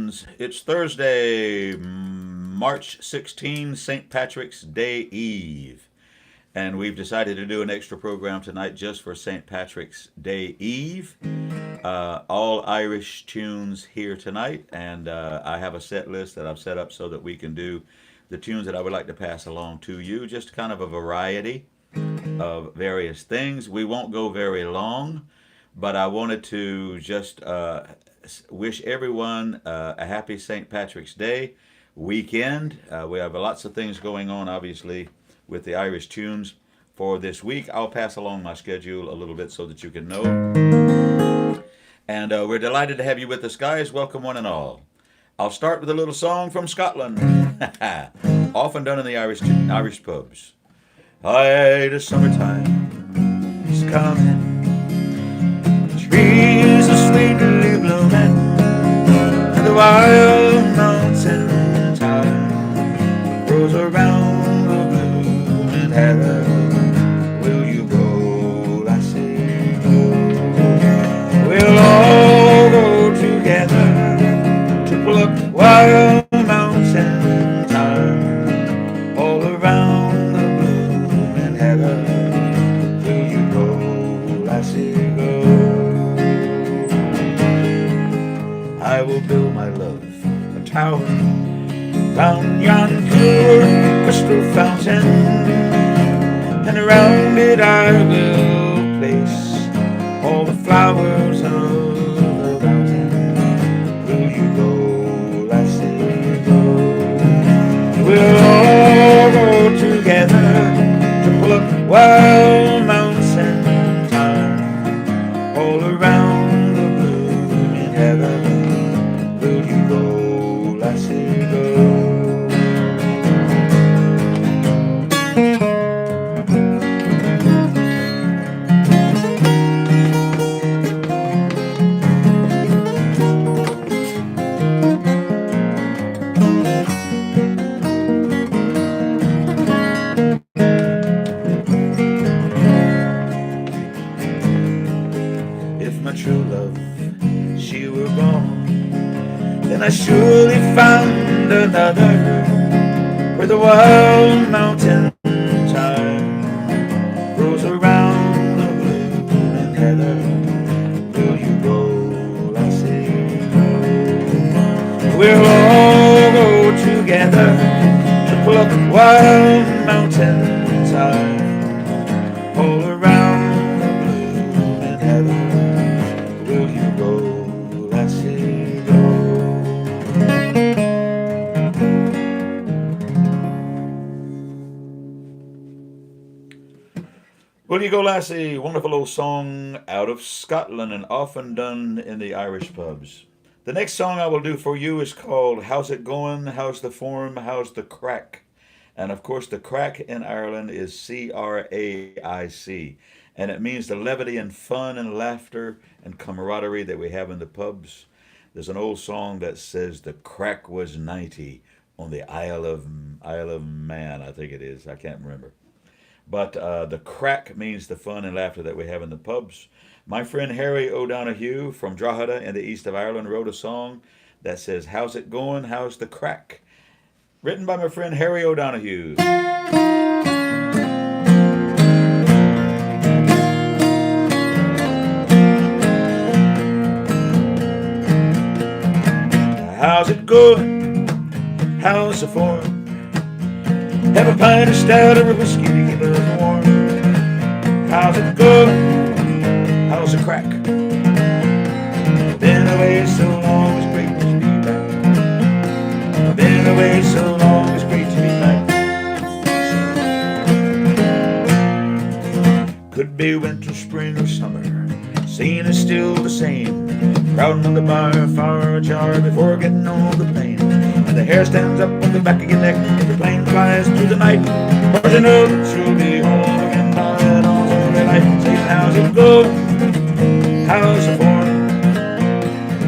friends. It's Thursday, March 16, St. Patrick's Day Eve. And we've decided to do an extra program tonight just for St. Patrick's Day Eve. All Irish tunes here tonight. And I have a set list that I've set up so that we can do the tunes that I would like to pass along to you. Just kind of a variety of various things. We won't go very long, but I wanted to just wish everyone a happy St. Patrick's Day weekend. We have lots of things going on, obviously, with the Irish tunes for this week. I'll pass along my schedule a little bit so that you can know. And we're delighted to have you with us, guys. Welcome, one and all. I'll start with a little song from Scotland, often done in the Irish pubs. Aye, the summertime is coming. Trees are sweetly blooming, and the wild mountain thyme grows around the blooming heather. Will you go, lassie, go? We'll all go together to pluck wild mountain thyme all around the blooming heather. Will you go, lassie, go? I will build my love a tower round yon pure crystal fountain, and around it I will place all the flowers of the mountain. Will you go, lassie, go? We'll all go together to pluck wild mountain thyme all around the blooming heather. Will you go, lassie, go? If my true love, she were gone, then I surely found another, where the wild mountain thyme grows around the blooming heather. Will you go, lassie, go? We'll all go together to pluck wild mountain thyme all around the blooming heather. Will you go, lassie, go? Will you go, lassie? Wonderful old song out of Scotland and often done in the Irish pubs. The next song I will do for you is called How's It Going? How's the Form? How's the Crack? And of course, the crack in Ireland is C-R-A-I-C. And it means the levity and fun and laughter and camaraderie that we have in the pubs. There's an old song that says the crack was 90 on the Isle of Man, I think it is. I can't remember. But the crack means the fun and laughter that we have in the pubs. My friend Harry O'Donoghue from Drogheda in the east of Ireland wrote a song that says, How's it going? How's the crack? Written by my friend Harry O'Donoghue. How's it going? How's the form? Have a pint of stout or a whiskey to keep us warm. How's it going? How's the crack? Been away so long, it's great to be back. Been away so long, it's great to be back. Could be winter, spring, or summer, scene is still the same. Crowding on the bar, fire ajar before getting on the plane. And the hair stands up on the back of your neck as the plane flies through the night. But you know that you'll be home again by that early light. Say, how's it going? How's the form?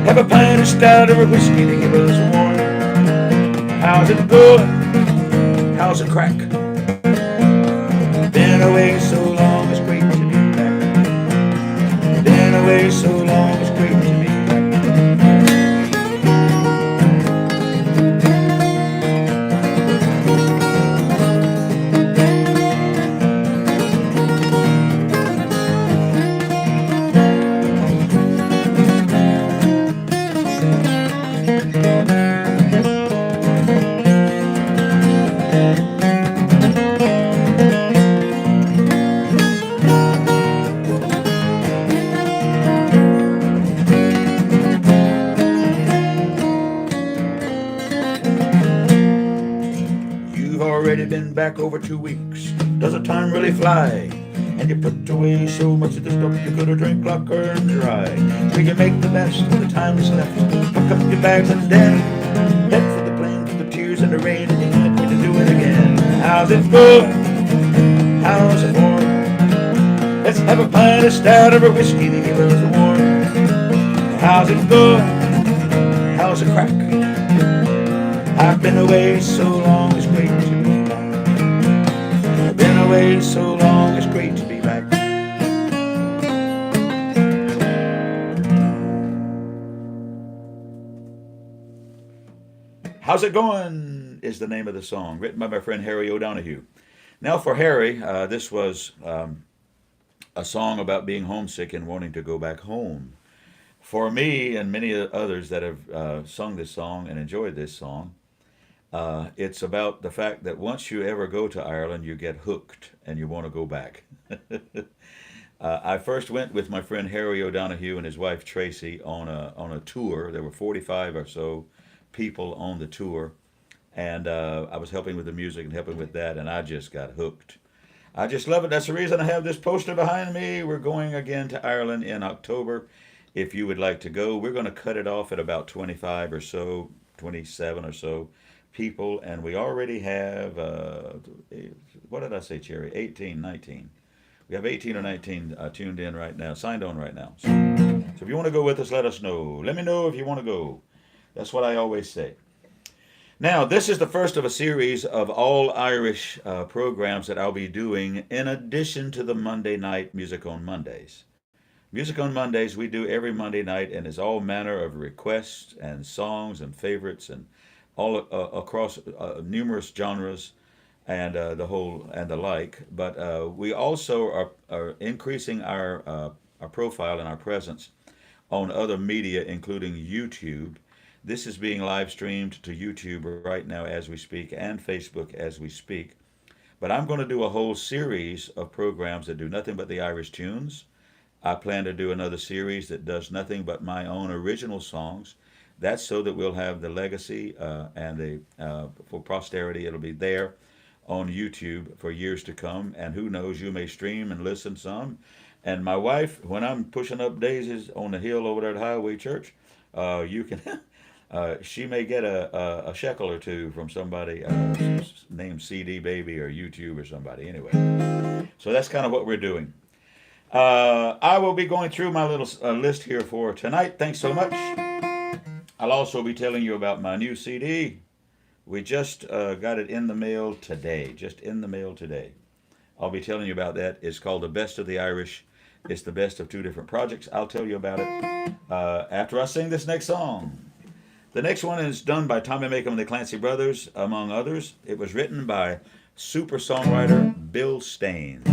Have a pint of stout or a whiskey to keep us warm. How's it going? How's the crack? Been away so long, it's great to be back. Been away so long, it's great to be back. been back over 2 weeks. Does the time really fly? And you put away so much of the stuff you could have drank like and dry. Will you make the best of the time that's left? Pack up your bags and then head for the plane through the tears and the rain, and you can't wait to do it again. How's it going? How's it warm? Let's have a pint of stout or a whiskey to give us a warm. How's it going? How's it crack? I've been away so long, it's great to be back. I've been away so long, it's great to be back. How's It Going is the name of the song, written by my friend Harry O'Donoghue. Now for Harry, this was a song about being homesick and wanting to go back home. For me and many others that have sung this song and enjoyed this song, it's about the fact that once you ever go to Ireland, you get hooked and you want to go back. I first went with my friend Harry O'Donoghue and his wife Tracy on a tour. There were 45 or so people on the tour, and I was helping with the music and helping with that, and I just got hooked. I just love it. That's the reason I have this poster behind me. We're going again to Ireland in October. If you would like to go, we're going to cut it off at about 25 or so, 27 or so people, and we already have, what did I say, Cherry? 18, 19. We have 18 or 19 tuned in right now, signed on right now. So if you want to go with us, let us know. Let me know if you want to go. That's what I always say. Now, this is the first of a series of all Irish programs that I'll be doing in addition to the Monday night Music on Mondays. Music on Mondays we do every Monday night, and is all manner of requests and songs and favorites and all across numerous genres and the whole and the like. But we also are increasing our profile and our presence on other media, including YouTube. This is being live streamed to YouTube right now as we speak, and Facebook as we speak. But I'm going to do a whole series of programs that do nothing but the Irish tunes. I plan to do another series that does nothing but my own original songs. That's so that we'll have the legacy and for posterity. It'll be there on YouTube for years to come. And who knows, you may stream and listen some. And my wife, when I'm pushing up daisies on the hill over there at Highway Church, you can... she may get a shekel or two from somebody named CD Baby or YouTube or somebody. Anyway, so that's kind of what we're doing. I will be going through my little list here for tonight. Thanks so much. I'll also be telling you about my new CD. We just got it in the mail today. Just in the mail today. I'll be telling you about that. It's called The Best of the Irish. It's the best of two different projects. I'll tell you about it after I sing this next song. The next one is done by Tommy Makem and the Clancy Brothers, among others. It was written by super songwriter Bill Staines.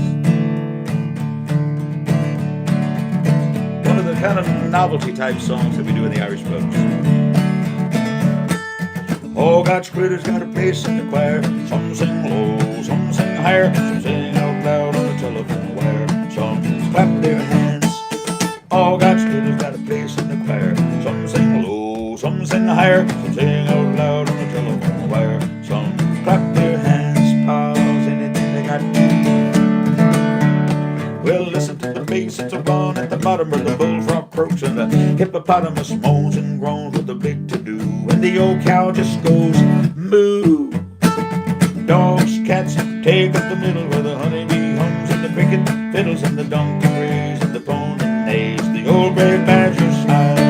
One of the kind of novelty type songs that we do in the Irish pubs. All God's critters got a place in the choir. Some sing low, some sing higher, some sing out loud on the telephone wire. Some clap their hands. All God's critters got a place in the choir. Some sing low, some sing higher, some sing out loud on the telephone wire. Some clap their hands, pals, anything they got. Well, listen to the bass, it's a run at the bottom where the bullfrog croaks and the hippopotamus moans and groans with the big to-do. And the old cow just goes moo. Dogs, cats, take up the middle where the honeybee hums and the cricket fiddles and the donkey brays and the pony neighs. The old gray badger sighs.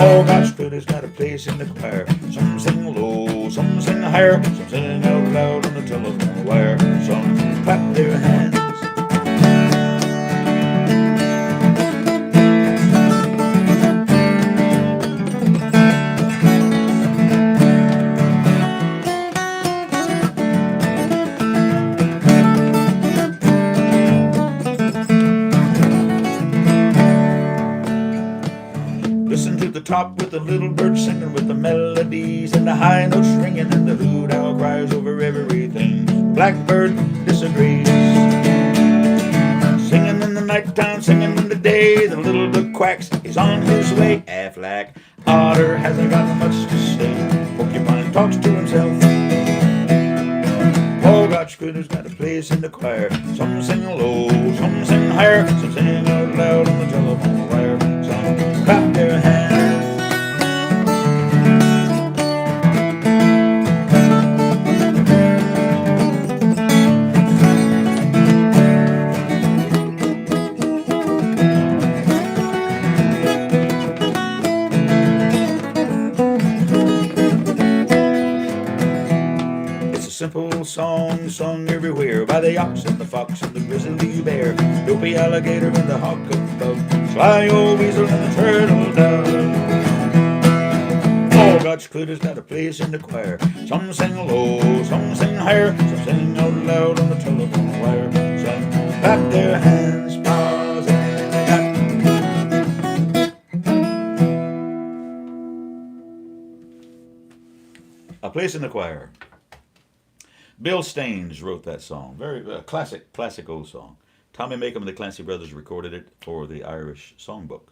All God's critters got a place in the choir. Some sing low, some sing higher, some sing out loud on the telephone wire. Some clap their hands. Top with the little bird singing with the melodies and the high notes ringing and the hoot owl cries over everything. The blackbird disagrees. Singing in the nighttime, singing in the day. The little duck quacks, he's on his way. Aflac, otter hasn't got much to say. Porcupine talks to himself. Scotch cooter's got a place in the choir. Some sing low, some sing higher, some sing out loud on the telephone wire. Some clap their hands. Simple song sung everywhere by the ox and the fox and the grizzly bear, dopey alligator and the hawk above, sly old weasel and the turtle dove. All Scotch cooter's got a place in the choir. Some sing low, some sing higher, some sing out loud on the telephone wire. Some clap their hands, paws and a place in the choir. Bill Staines wrote that song. Very classic old song. Tommy Makem and the Clancy Brothers recorded it for the Irish Songbook.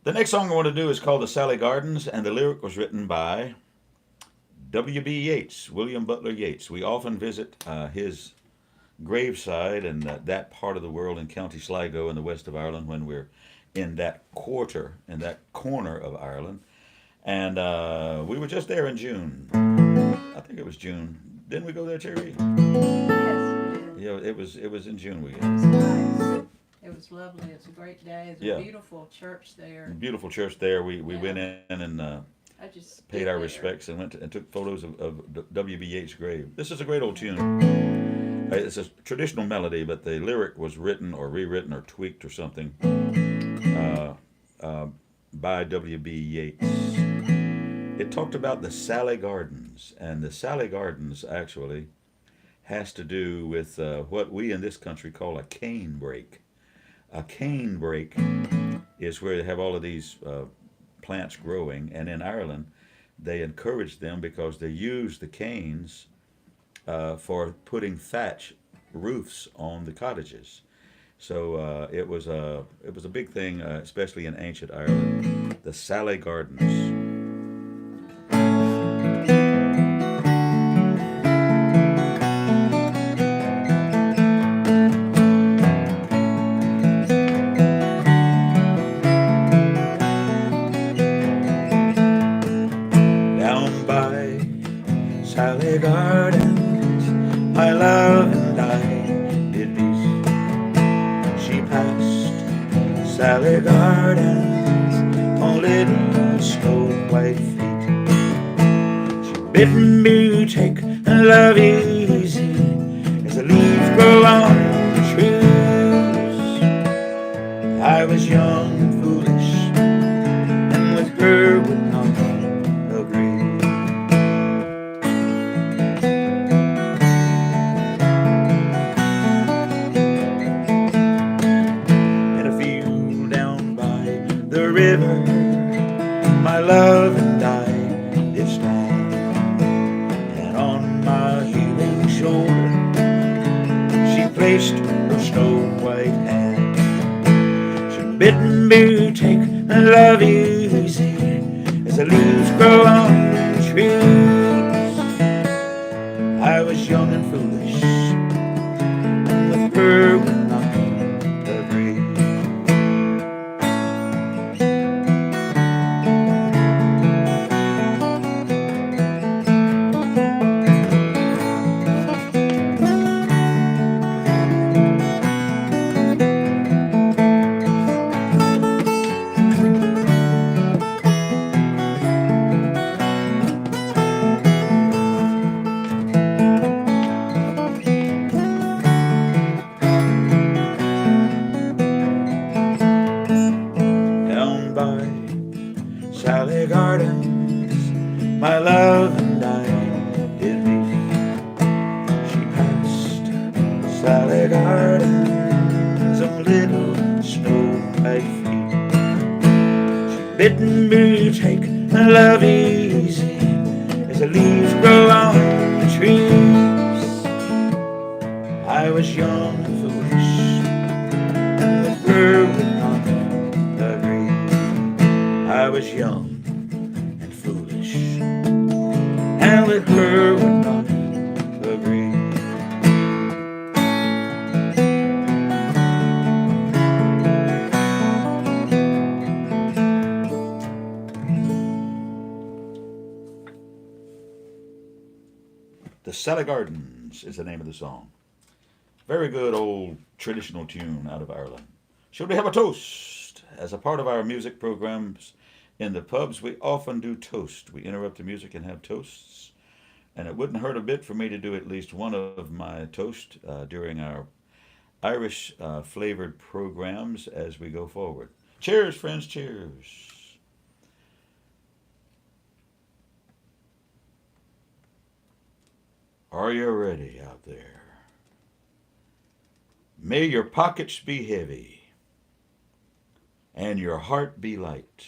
The next song I want to do is called The Sally Gardens, and the lyric was written by W.B. Yeats, William Butler Yeats. We often visit his graveside in that part of the world in County Sligo in the west of Ireland when we're in that corner of Ireland. And we were just there in June. I think it was June. Didn't we go there, Terry? Yes, we did. Yeah, it was in June we It was nice. It was lovely. It's a great day. It's Yeah. a beautiful church there. Beautiful church there. We Yeah. went in and I just paid stood our there. respects and went and took photos of W.B. Yeats' grave. This is a great old tune. It's a traditional melody, but the lyric was written or rewritten or tweaked or something by W.B. Yeats. It talked about the Sally Gardens, and the Sally Gardens actually has to do with what we in this country call a cane break. A cane break is where they have all of these plants growing, and in Ireland they encourage them because they use the canes for putting thatch roofs on the cottages. So it was a big thing, especially in ancient Ireland. The Sally Gardens. Sally Gardens, my love and I did meet. She passed Sally Gardens on little snow white feet. She bidden me take love easy as the leaves grow on the trees. I was young and foolish, and with her would not agree. River, my love and I did stand, and on my healing shoulder she placed her snow white hand. She bidden me take love easy as the leaves grow on the trees. I was young and foolish, and with her would not agree. Sally Gardens, my love and I did meet. She passed Sally Gardens on little snow white feet. She bidden me take love easy as the leaves grow on the trees. I was young and foolish, and with her would not agree. I was young and foolish, and with her would not agree. The Sally Gardens is the name of the song. Very good old traditional tune out of Ireland. Should we have a toast? As a part of our music programs in the pubs, we often do toast. We interrupt the music and have toasts. And it wouldn't hurt a bit for me to do at least one of my toast during our Irish flavored programs as we go forward. Cheers, friends, cheers. Are you ready out there? May your pockets be heavy and your heart be light,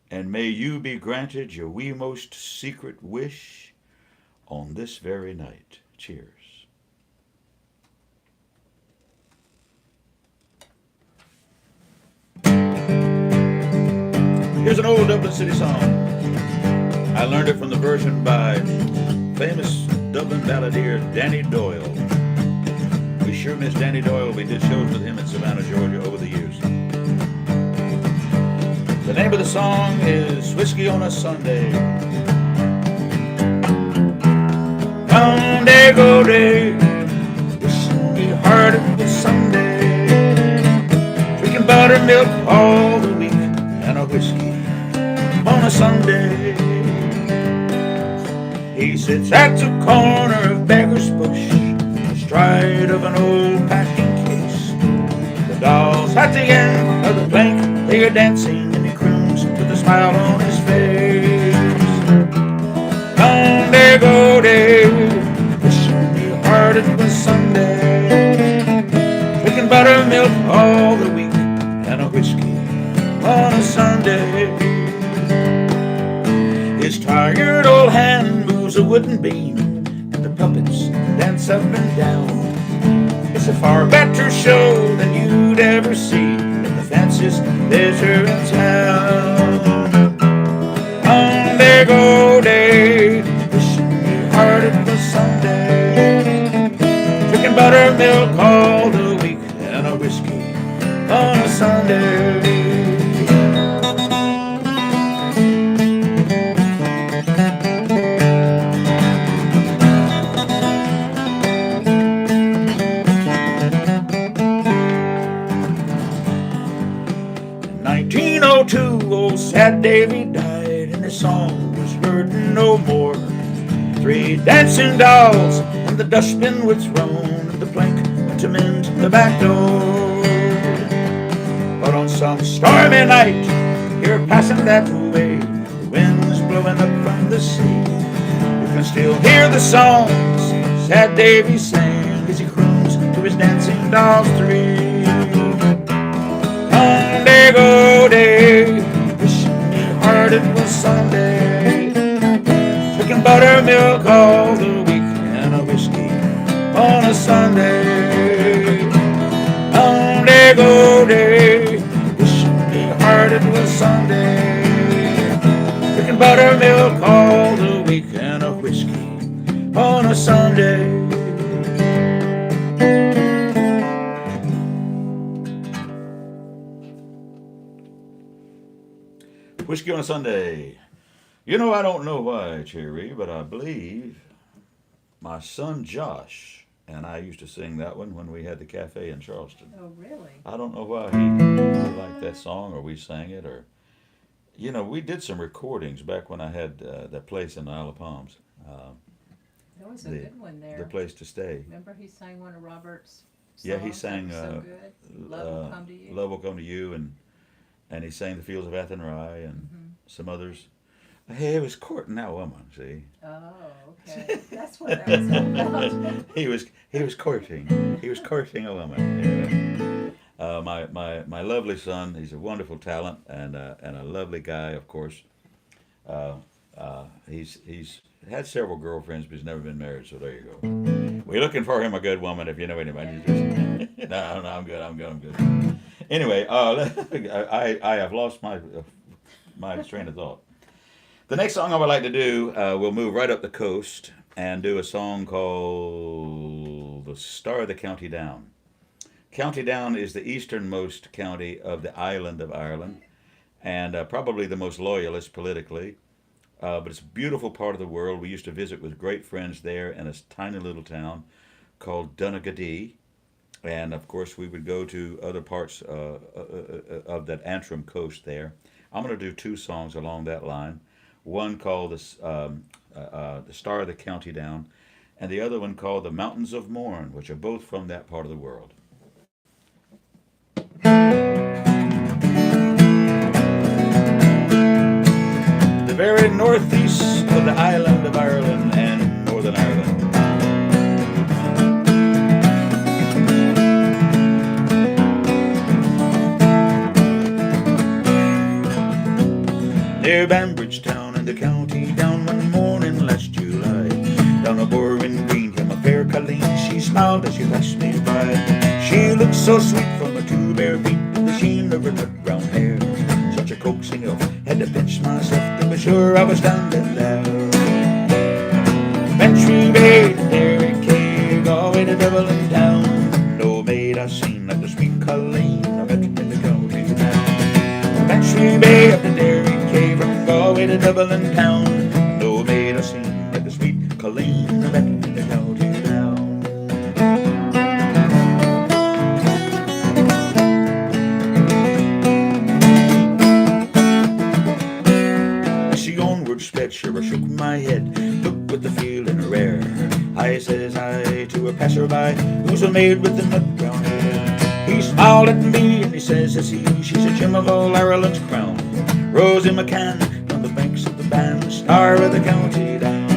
and may you be granted your wee most secret wish on this very night. Cheers. Here's an old Dublin City song. I learned it from the version by famous Dublin balladeer Danny Doyle. We sure miss Danny Doyle. We did shows with him in Savannah, Georgia over the years. The name of the song is Whiskey on a Sunday. Monday go day, wishing me hard it was Sunday. Drinking buttermilk all the week and a whiskey on a Sunday. He sits at the corner of Beggar's Bush, astride of an old packing case. The dolls at the end of the plank, they are dancing, and he croons with a smile on his face. Monday go day, wishing me hard it was Sunday. Drinking buttermilk all the week and a whiskey on a Sunday. His tired old hand moves a wooden beam, and the puppets dance up and down. It's a far better show than you'd ever see in the fanciest theater in town. Monday go day, wishing me hard it was Sunday. Drinking buttermilk all the week and a whiskey on a Sunday. 1902, old sad Davy died, and his song was heard no more. 3 dancing dolls and the dustbin was thrown, and the plank went to mend the back door. But on some stormy night, here passing that way, the wind's blowing up from the sea. You can still hear the songs sad Davy sang as he croons to his dancing dolls 3. Monday go day, wishing me hard it was Sunday. Drinking buttermilk all the week and a whiskey on a Sunday. Monday go day, wishing me hard it was Sunday. Drinking buttermilk all the week and a whiskey on a Sunday. Whiskey on a Sunday. You know, I don't know why, Cherry, but I believe my son Josh and I used to sing that one when we had the cafe in Charleston. Oh, really? I don't know why he liked that song or we sang it or, you know, we did some recordings back when I had that place in the Isle of Palms. There was a the, good one there. the place to stay. Remember he sang one of Robert's songs? Yeah, he sang that was so good. Love Will Come to You. Love Will Come to You, and he sang The Fields of Athenry and some others. Hey, he was courting that woman, see. Oh, okay. That's what that was all about. he was courting. He was courting a woman. Yeah. My lovely son, he's a wonderful talent and a lovely guy, of course. He's had several girlfriends, but he's never been married. So there you go. We're looking for him a good woman. If you know anybody, just, no, I'm good. Anyway, I have lost my train of thought. The next song I would like to do, we'll move right up the coast and do a song called "The Star of the County Down." County Down is the easternmost county of the island of Ireland, and probably the most loyalist politically. but it's a beautiful part of the world. We used to visit with great friends there in a tiny little town called Donegal. And of course, we would go to other parts of that Antrim coast there. I'm going to do two songs along that line. One called the Star of the County Down, and the other one called the Mountains of Mourne, which are both from that part of the world. The very northeast of the island of Ireland and Northern Ireland. Near Banbridge town in the county down one morning last July. Down a Borwin Green came a fair Colleen. She smiled as she passed me by. She looked so sweet from her two bare feet to the sheen of her nut brown hair. Such a coaxing elf, had to pinch myself to be sure I was standing there. Bantry Bay, Derry Cave, Galway to Dublin town. No maid I seen like the sweet Colleen I met in the county town. Bantry Bay up to Derry Cave, from Galway to Dublin town. No maid I seen like the sweet Colleen I met in the county town. She onward sped, sure I shook my head, looked with the feeling rare. I says I to a passerby, who's a maid with the nut brown hair. He smiled at me and he says, she's a gem of all Ireland's crown. Rosie McCann on the banks of the Bann, star of the county down.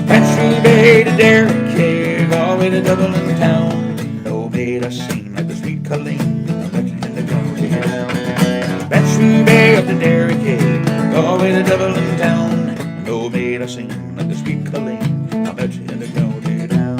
Bantry Bay to Derry Cave, all the way to Dublin town. No maid I seen like the sweet Colleen I met in the county down. Bantry Bay up to Derry Cave, all the way to Dublin town. No maid I seen like the sweet Colleen I met in the county down.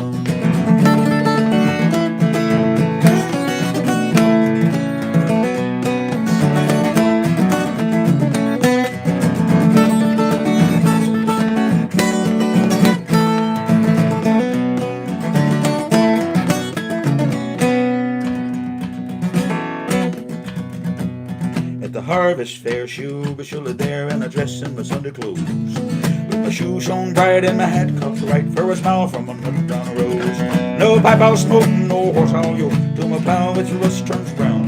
Harvest fair, she'll be surely there, and I dress in my Sunday clothes, with my shoes shone bright and my hat cocked right, for a smile from a nut brown rose. No pipe I'll smoke, no horse I'll yoke, till my plow with rust turns brown.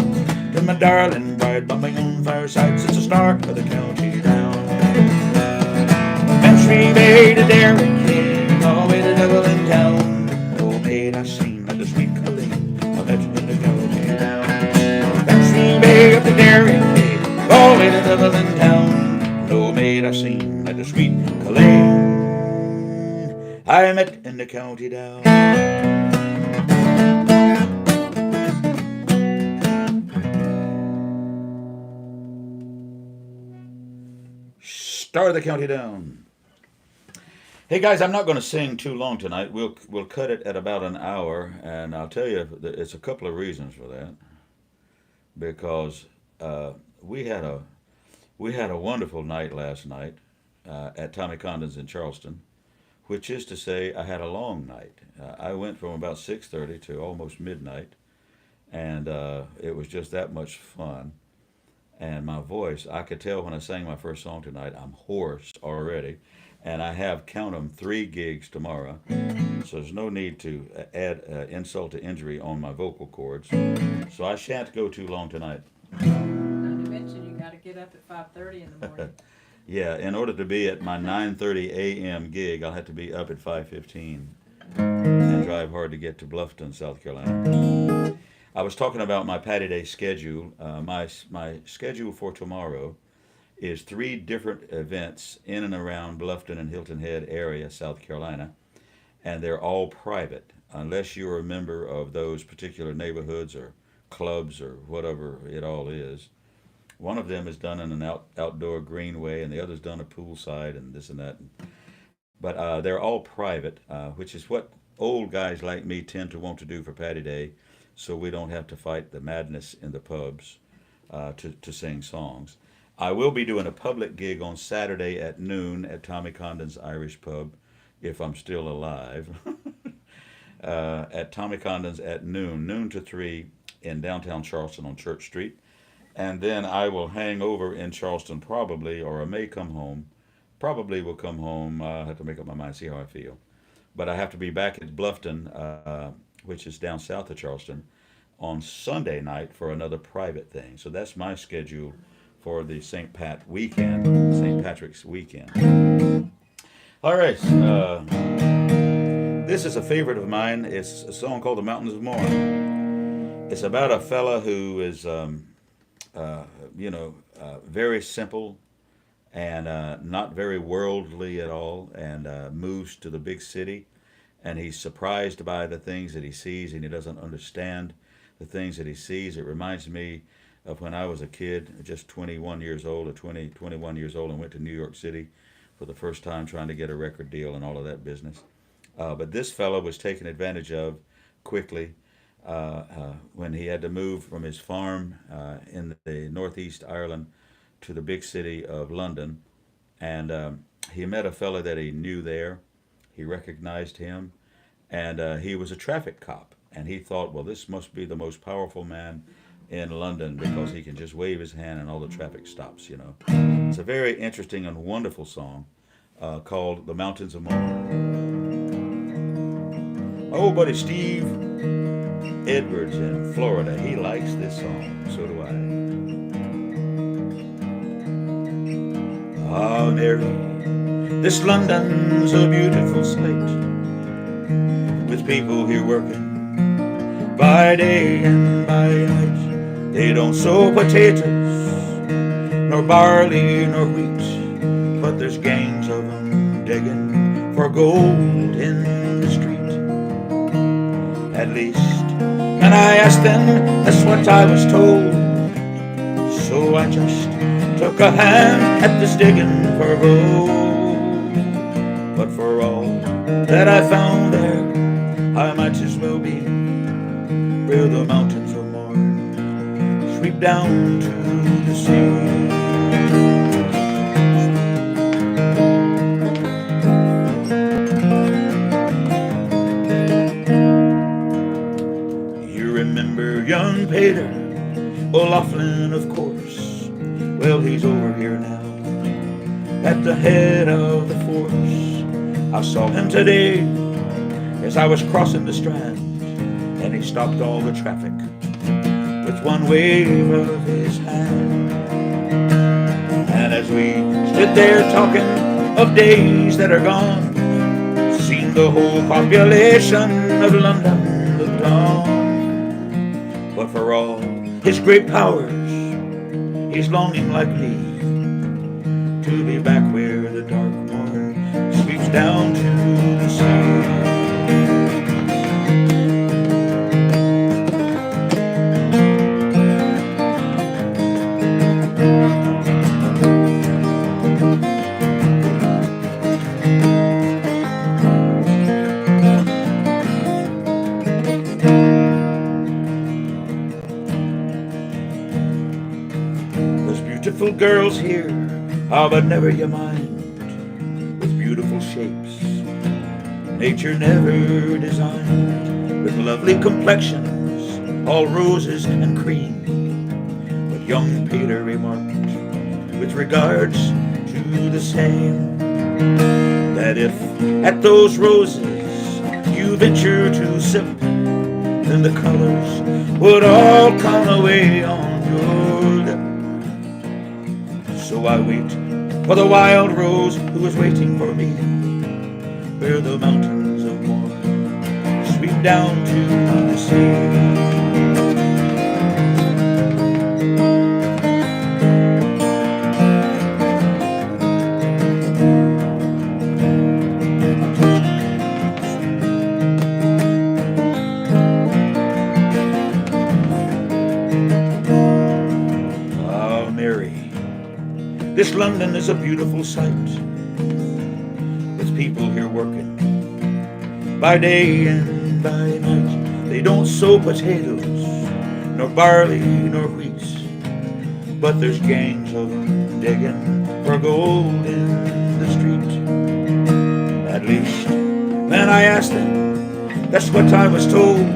To my darling bride by my own fireside sits a star of the county down. Bantry Bay to Derry Cave, all the way to Dublin town. No maid I seen like the sweet Colleen I met in the county down. Bantry Bay up to Derry Cave, all the way to Dublin town. No maid I seen like the sweet Colleen I met in the county down. Star of the county down. Hey guys, I'm not going to sing too long tonight. We'll cut it at about an hour, and I'll tell you it's a couple of reasons for that. Because we had a wonderful night last night at Tommy Condon's in Charleston, which is to say I had a long night. I went from about 6:30 to almost midnight, and it was just that much fun. And my voice, I could tell when I sang my first song tonight, I'm hoarse already. And I have, count 'em, 3 gigs tomorrow. So there's no need to add insult to injury on my vocal cords. So I shan't go too long tonight. Not to mention you got to get up at 5:30 in the morning. Yeah, in order to be at my 9:30 a.m. gig, I'll have to be up at 5:15 and drive hard to get to Bluffton, South Carolina. I was talking about my Patty Day schedule. My schedule for tomorrow is 3 different events in and around Bluffton and Hilton Head area, South Carolina, and they're all private, unless you're a member of those particular neighborhoods or clubs or whatever it all is. One of them is done in an outdoor greenway, and the other's done a poolside and this and that. But they're all private, which is what old guys like me tend to want to do for Patty Day, so we don't have to fight the madness in the pubs to sing songs. I will be doing a public gig on Saturday at noon at Tommy Condon's Irish Pub, if I'm still alive, at Tommy Condon's at noon to 3 in downtown Charleston on Church Street. and then I will hang over in Charleston probably, or I may come home. Probably will come home. I have to make up my mind, see how I feel. But I have to be back at Bluffton, which is down south of Charleston, on Sunday night for another private thing. So that's my schedule for the St. Patrick's weekend. All right, this is a favorite of mine. It's a song called "The Mountains of Mourne." It's about a fella who is, uh, very simple and not very worldly at all, and moves to the big city, and he's surprised by the things that he sees, and he doesn't understand the things that he sees. It reminds me of when I was a kid, just 21 years old, or 21 years old, and went to New York City for the first time trying to get a record deal and all of that business. But this fellow was taken advantage of quickly when he had to move from his farm in the northeast Ireland to the big city of London. And he met a fellow that he knew there. He recognized him, and he was a traffic cop. And he thought, well, this must be the most powerful man in London because he can just wave his hand and all the traffic stops. It's a very interesting and wonderful song called "The Mountains of Mourne." My old buddy Steve Edwards in Florida, he likes this song. So do I. Ah, Mary, this London's a beautiful sight, with people here working by day and by night. They don't sow potatoes, nor barley, nor wheat, but there's gangs of them digging for gold in the street. At least, and I asked them, that's what I was told. So I just took a hand at this digging for gold. But for all that I found there, I might as well be where the mountains of Mourne sweep down to the sea. You remember young Peter O'Loughlin, of course. Well, he's over here now, at the head of the force. I saw him today as I was crossing the Strand, and he stopped all the traffic with one wave of his hand. And as we stood there talking of days that are gone, seen the whole population of London look on. But for all his great powers, he's longing like me to be back where the dark morn sweeps down to the sea. Beautiful girls here, but never you mind, with beautiful shapes nature never designed, with lovely complexions, all roses and cream. But young Peter remarked, with regards to the same, that if at those roses you venture to sip, then the colors would all come away on your lip. So I wait for the wild rose who is waiting for me, where the mountains of Mourne sweep down to the sea. This London is a beautiful sight, with people here working by day and by night. They don't sow potatoes, nor barley, nor wheat, but there's gangs of them digging for gold in the street. At least, when I asked them, that's what I was told.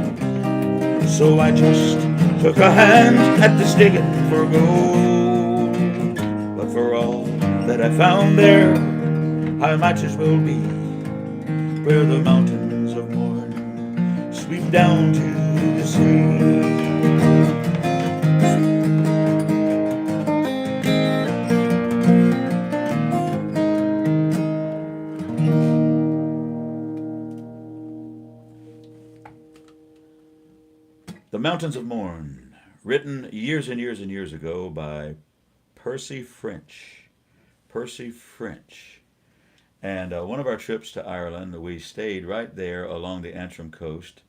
So I just took a hand at the digging for gold, but for all that I found there, I might as well be where the mountains of Mourne sweep down to the sea. The Mountains of Mourne, written years and years and years ago by Percy French. Percy French. And one of our trips to Ireland, we stayed right there along the Antrim coast.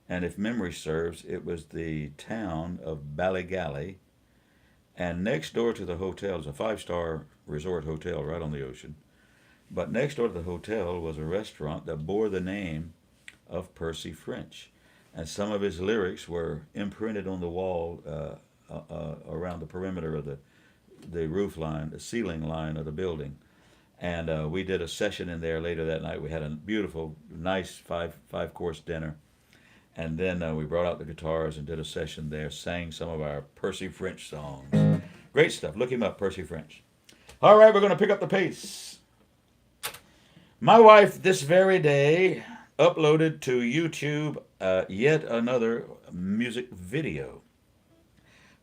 And if memory serves, it was the town of Ballygally. And next door to the hotel is a five-star resort hotel right on the ocean. But next door to the hotel was a restaurant that bore the name of Percy French. And some of his lyrics were imprinted on the wall around the perimeter of the roof line, the ceiling line of the building. And we did a session in there later that night. We had a beautiful, nice five-course dinner. And then we brought out the guitars and did a session there, sang some of our Percy French songs. Great stuff. Look him up, Percy French. All right, we're going to pick up the pace. My wife, this very day, uploaded to YouTube yet another music video.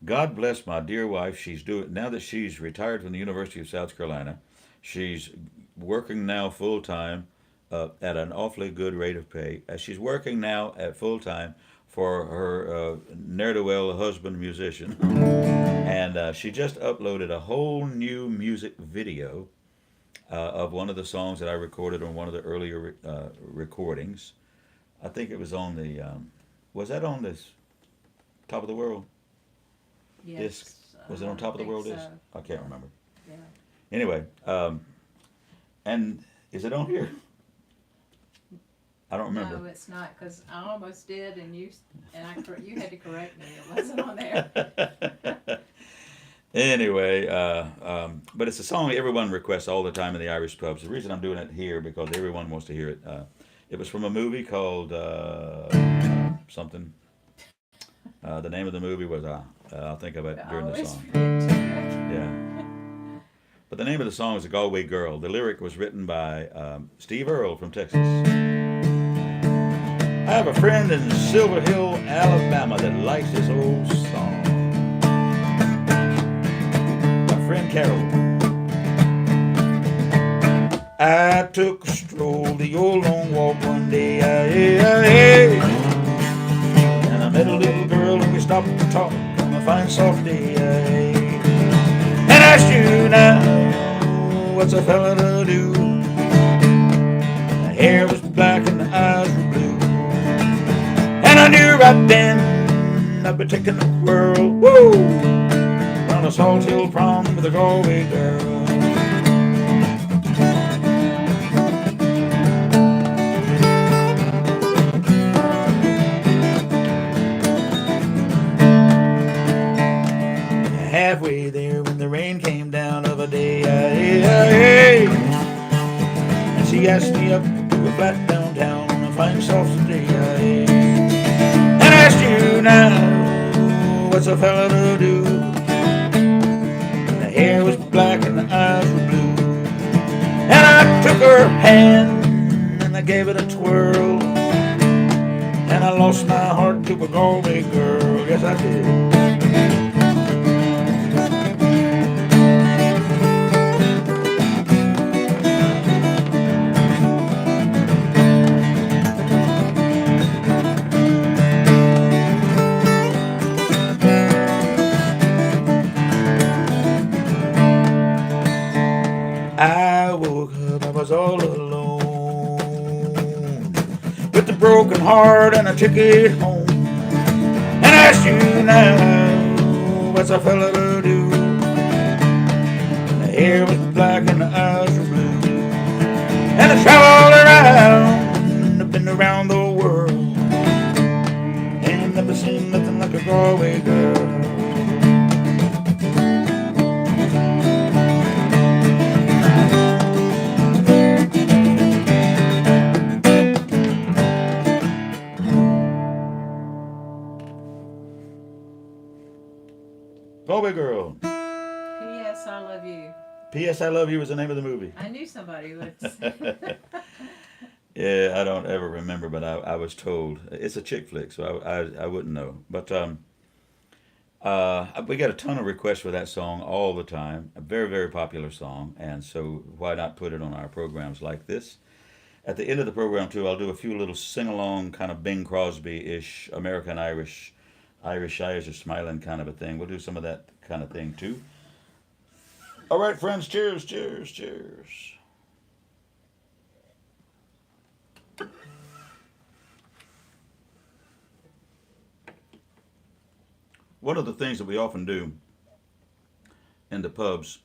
God bless my dear wife. She's doing now that she's retired from the University of South Carolina. She's working now full time at an awfully good rate of pay. She's working now at full time for her ne'er-do-well husband musician, and she just uploaded a whole new music video of one of the songs that I recorded on one of the earlier recordings. I think it was on the, was that on this Top of the World disc? Was it on Top of the World disc? I can't remember. Yeah. Anyway, and is it on here? I don't remember. No, it's not, because I almost did, and you had to correct me. It wasn't on there. Anyway, but it's a song everyone requests all the time in the Irish pubs. The reason I'm doing it here because everyone wants to hear it. It was from a movie called something. The name of the movie was I'll think of it during the song. Yeah. But the name of the song is The Galway Girl. The lyric was written by Steve Earle from Texas. I have a friend in Silver Hill, Alabama that likes this old song. My friend Carroll. I took a stroll, the old long walk one day, and I met a little girl and we stopped to talk on a fine soft day, and I asked you now, what's a fella to do? The hair was black and the eyes were blue, and I knew right then I'd be taking the world, woo, on a Salt Hill prom with a Galway girl. Halfway there when the rain came down of a day, and she asked me up to a flat downtown on a fine soft day, and I asked you now, what's a fella to do? The hair was black and the eyes were blue, and I took her hand and I gave it a twirl, and I lost my heart to a Galway girl, yes I did. I woke up, I was all alone, with a broken heart and a ticket home, and I asked you now, what's a fella to do? The hair was black and the eyes were blue, and I traveled around, I've been around the world, ain't never seen nothing like a Galway girl. P.S. I Love You was the name of the movie. I knew somebody would. Yeah, I don't ever remember, but I was told it's a chick flick, so I wouldn't know. But we get a ton of requests for that song all the time. A very, very popular song, and so why not put it on our programs like this? At the end of the program, too, I'll do a few little sing along, kind of Bing Crosby ish, American Irish, Irish eyes are smiling kind of a thing. We'll do some of that kind of thing, too. All right, friends, cheers, cheers, cheers. One of the things that we often do in the pubs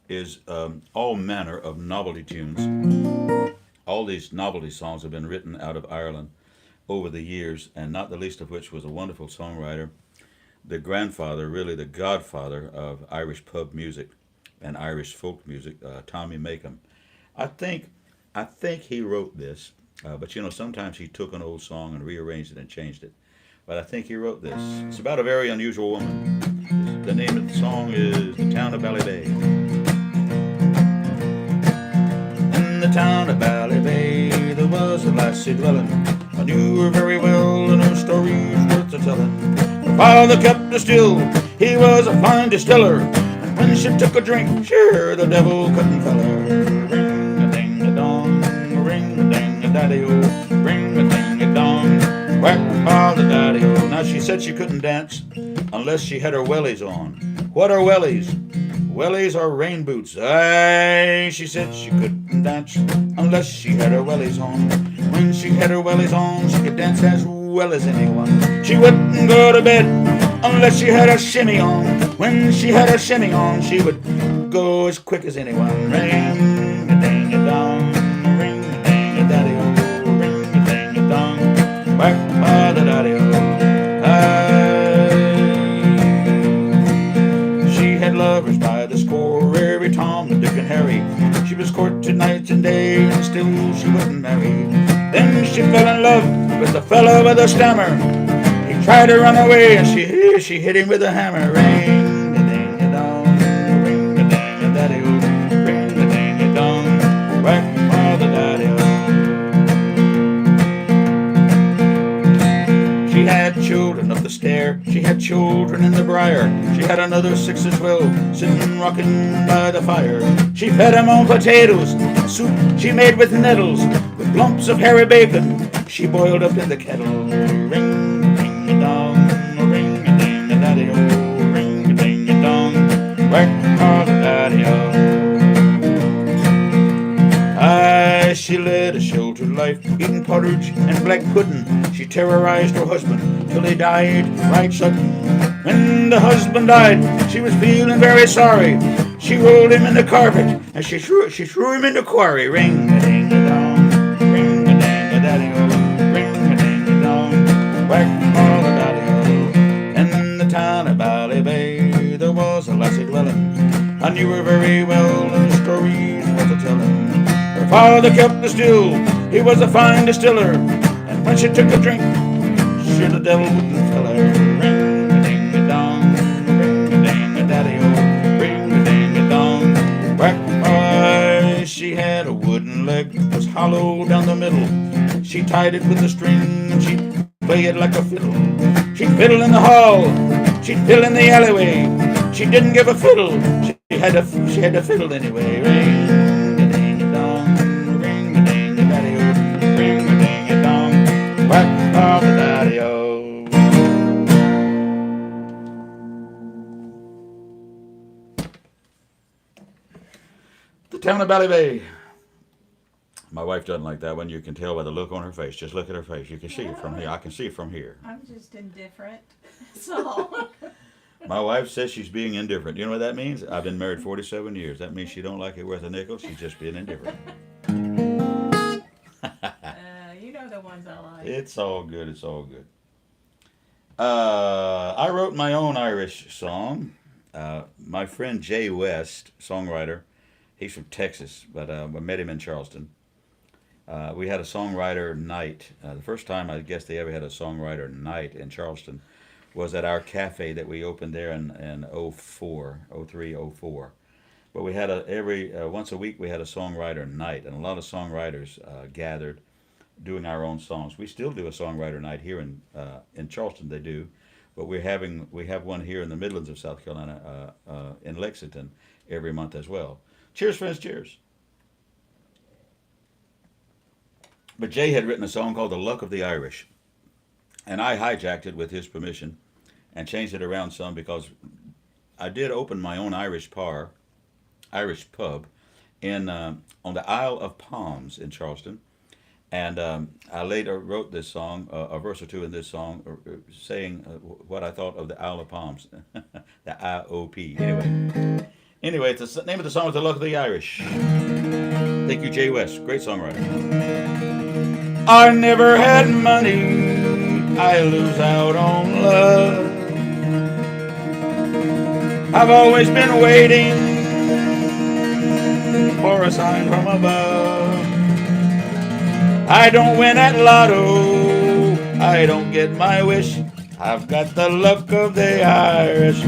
is all manner of novelty tunes. All these novelty songs have been written out of Ireland over the years, and not the least of which was a wonderful songwriter, the grandfather, really the godfather of Irish pub music and Irish folk music, Tommy Makem. I think I think he wrote this, but sometimes he took an old song and rearranged it and changed it. But I think he wrote this. It's about a very unusual woman. The name of the song is "The Town of Ballybay." In the town of Ballybay, there was a lassie dwelling. I knew her very well, and her story's worth a telling. Her father kept a still, he was a fine distiller, and when she took a drink, sure the devil couldn't fell her. Ring-a-ding-a-dong, ring-a-ding-a-daddy-o, ring-a-ding-a-dong, whack-a-ball-a-daddy-o. Now she said she couldn't dance unless she had her wellies on. What are wellies? Wellies are rain boots. Aye, she said she couldn't dance unless she had her wellies on. When she had her wellies on, she could dance as well as anyone. She wouldn't go to bed unless she had her shimmy on. When she had her shimmy on, she would go as quick as anyone. Ring-a-ding-a-dong, ring-a-ding-a-daddy-o, ring-a-ding-a-dong, whack-a-ball-a-daddy-o. She had lovers by the score, every Tom, Dick, and Harry. She was courted night and day, and still she wouldn't marry. Then she fell in love with a fellow with a stammer. He tried to run away, and she hit him with a hammer. Ring-a-ding-a-dong, ring-a-ding-a-daddy-o, ring-a-ding-a-dong, whack-a-ball-a-daddy-o. She had children up the stair, she had children in the briar. She had another 6 as well, sitting rocking by the fire. She fed 'em on potatoes, soup she made with nettles, with lumps of hairy bacon she boiled up in the kettle. Ring-a-ding-a-dong, ring-a-ding-a-daddy-o, ring-a-ding-a-dong, whack-a-ball-a-daddy-o. Aye, she led a sheltered life, eating porridge and black pudding. She terrorized her husband till he died right sudden. When the husband died, she was feeling very sorry. She rolled him in the carpet and she threw him in the quarry. Ring-a-ding-a-dong, ring-a-ding-a-daddy-o, ring-a-ding-a-dong, whack-a-ball-a-daddy-o. In the town of Ballybay, there was a lassie dwelling. I knew her very well, and the stories worth a telling. Her father kept the still, he was a fine distiller, and when she took a drink, sure the devil wouldn't fell her. Ring-a-ding-a-dong, ring-a-ding-a-daddy-o, ring-a-ding-a-dong, whack-a-bye. She had a wooden leg that was hollow down the middle. She tied it with a string, and she'd play it like a fiddle. She'd fiddle in the hall, she'd fiddle in the alleyway. She didn't give a fiddle, she had to fiddle anyway. Ring-a-ding-a-dong, ring-a-ding-a-daddy-o, ring-a-ding-a-dong, whack-a-ball-a-daddy-o. The town of Ballybay. My wife doesn't like that one. You can tell by the look on her face. Just look at her face. You can see it from here. I can see it from here. I'm just indifferent. That's all. My wife says she's being indifferent. You know what that means? I've been married 47 years. That means she don't like it worth a nickel. She's just being indifferent. You know the ones I like. It's all good. It's all good. I wrote my own Irish song. My friend Jay West, songwriter, he's from Texas, but I met him in Charleston. We had a songwriter night. The first time I guess they ever had a songwriter night in Charleston was at our cafe that we opened there in 04, 03, 04. But we had every once a week we had a songwriter night, and a lot of songwriters gathered doing our own songs. We still do a songwriter night here in Charleston. They do, but we have one here in the Midlands of South Carolina in Lexington every month as well. Cheers, friends, cheers. But Jay had written a song called "The Luck of the Irish," and I hijacked it with his permission and changed it around some because I did open my own Irish pub in on the Isle of Palms in Charleston. And I later wrote this song, a verse or two in this song, saying what I thought of the Isle of Palms, the IOP. Anyway, the name of the song is "The Luck of the Irish." Thank you, Jay West, great songwriter. I never had money, I lose out on love. I've always been waiting for a sign from above. I don't win at lotto, I don't get my wish. I've got the luck of the Irish.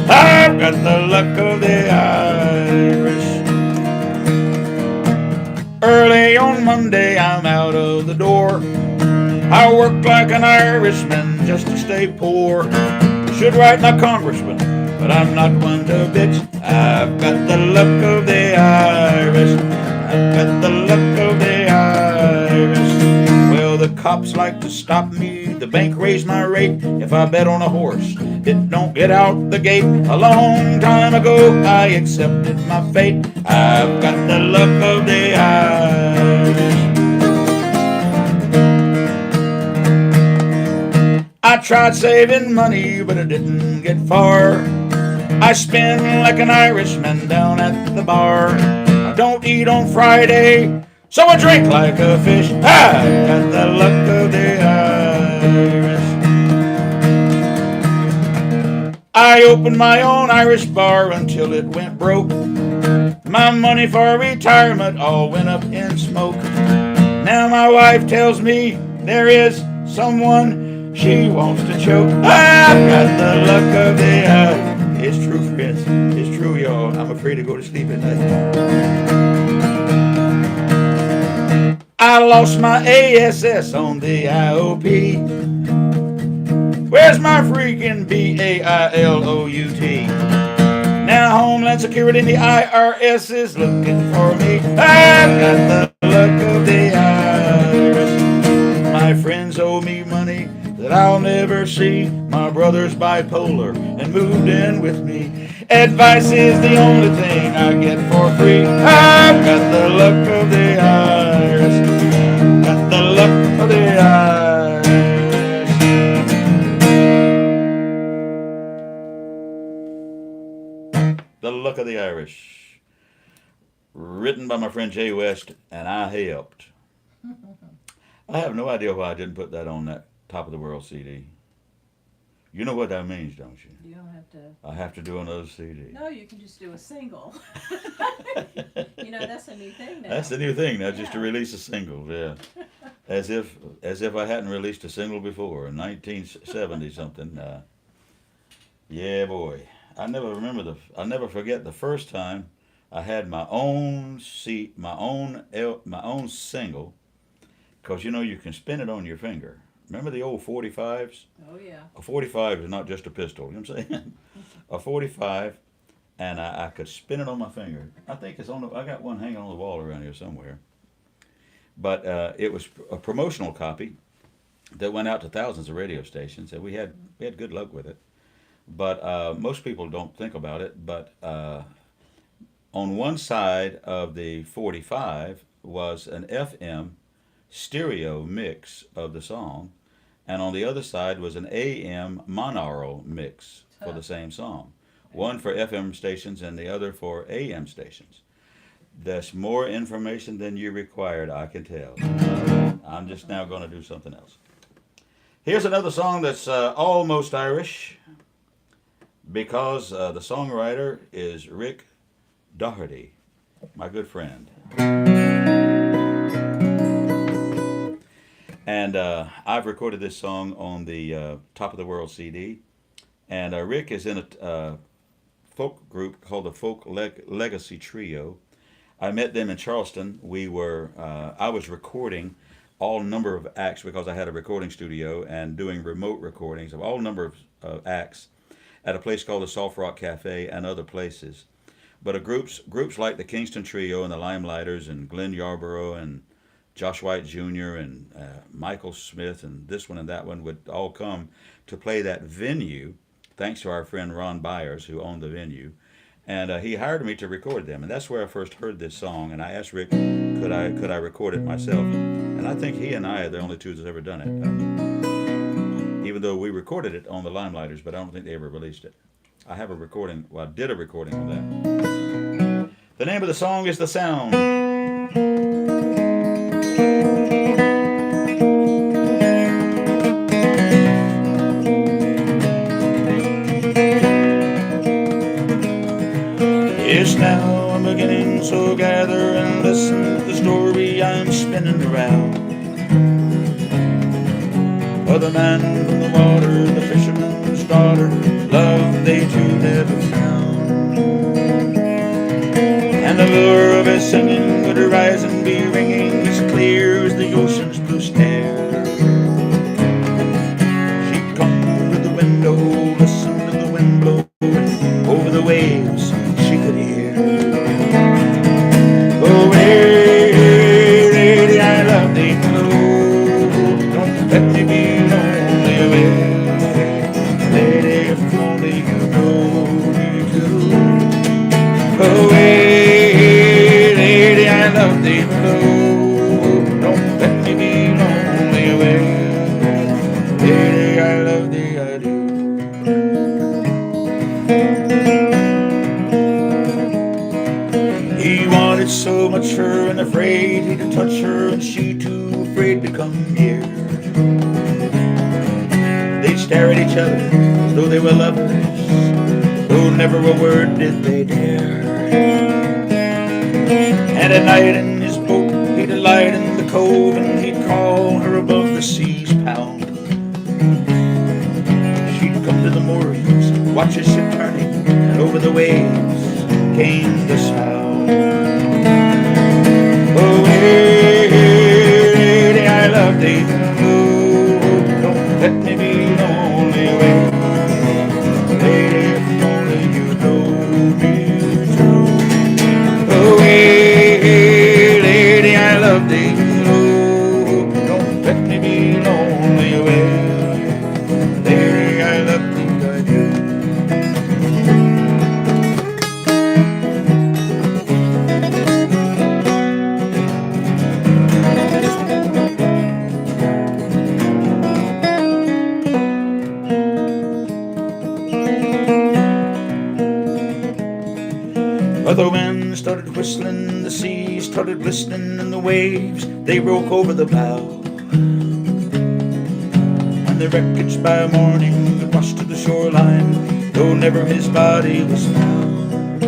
I've got the luck of the Irish. Early on Monday I'm out of the door. I work like an Irishman just to stay poor. Should write my congressman, but I'm not one to bitch. I've got the luck of the Irish. I've got the luck of the Irish. Well, the cops like to stop me. The bank raised my rate if I bet on a horse. It don't get out the gate. A long time ago I accepted my fate. I've got the luck of the Irish. I tried saving money, but I didn't get far. I spend like an Irishman down at the bar. I don't eat on Friday, so I drink like a fish. I've got the luck of the Irish. I opened my own Irish bar until it went broke. My money for retirement all went up in smoke. Now my wife tells me there is someone she wants to choke. I've got the luck of the Irish. It's true, friends. It's true, y'all. I'm afraid to go to sleep at night. I lost my ASS on the IOP. Where's my freaking BAILOUT? Now Homeland Security and the IRS is looking for me. I've got the luck of the Irish. My friends owe me money that I'll never see. My brother's bipolar and moved in with me. Advice is the only thing I get for free. I've got the luck of the Irish. Got the luck of the Irish. The Luck of the Irish. Written by my friend Jay West, and I helped. I have no idea why I didn't put that on that Top of the World CD. You know what that means, don't you? You don't have to. I have to do another CD. No, you can just do a single. That's a new thing now. That's the new thing now, just to release a single, yeah. As if I hadn't released a single before in 1970 something. Yeah, boy. I never forget the first time I had my own single, because you can spin it on your finger. Remember the old 45s? Oh yeah. A 45 is not just a pistol, you know what I'm saying? A 45, and I could spin it on my finger. I think I got one hanging on the wall around here somewhere. But it was a promotional copy that went out to thousands of radio stations, and we had good luck with it. But most people don't think about it. But on one side of the 45 was an FM stereo mix of the song, and on the other side was an AM monaural mix for the same song. One for FM stations and the other for AM stations. That's more information than you required, I can tell. I'm just now going to do something else. Here's another song that's almost Irish, because the songwriter is Rick Doherty, my good friend. And I've recorded this song on the Top of the World CD. And Rick is in a folk group called the Legacy Trio. I met them in Charleston. I was recording all number of acts because I had a recording studio and doing remote recordings of all number of acts at a place called the Soft Rock Cafe and other places. But groups like the Kingston Trio and the Limelighters and Glenn Yarborough and Josh White Jr. and Michael Smith and this one and that one would all come to play that venue, thanks to our friend Ron Byers, who owned the venue. And he hired me to record them, and that's where I first heard this song. And I asked Rick, could I record it myself? And I think he and I are the only two that's ever done it. Even though we recorded it on the Limelighters, but I don't think they ever released it. I have a recording. Well, I did a recording of that. The name of the song is "The Sound." Yes, now I'm beginning, so gather and listen to the story I'm spinning around. Of the man from the water, the fisherman's daughter, love they two never found. And the lure of his singing would arise and be ringing as clear as the ocean's blue stare. She'd come to the window, listen to the wind blow over the waves. She could hear. Oh, hey, lady, I love thee, oh, don't let me be lonely away. Lady, if only you know me too. Oh, hey, lady, I love thee, oh, don't let me be lonely away. Lady, I love thee, I do. He wanted so much her and afraid he'd touch her, and she too afraid to come near. They'd stare at each other as though they were lovers, though never a word did they dare. And at night in his boat he'd alight in the cove, and he'd call her above the sea's pound. She'd come to the moorings, watch his ship turning, and over the waves came the sound. Oh, hey, lady, I love thee, oh, don't let me be lonely away. Lady, if only you know me true. Oh, hey, lady, I love thee, oh, don't let me be lonely away. Lady, I love thee, I do. But the wind started whistling, the sea started glistening, and the waves, they broke over the bow. And the wreckage by morning washed to the shoreline, though never his body was found.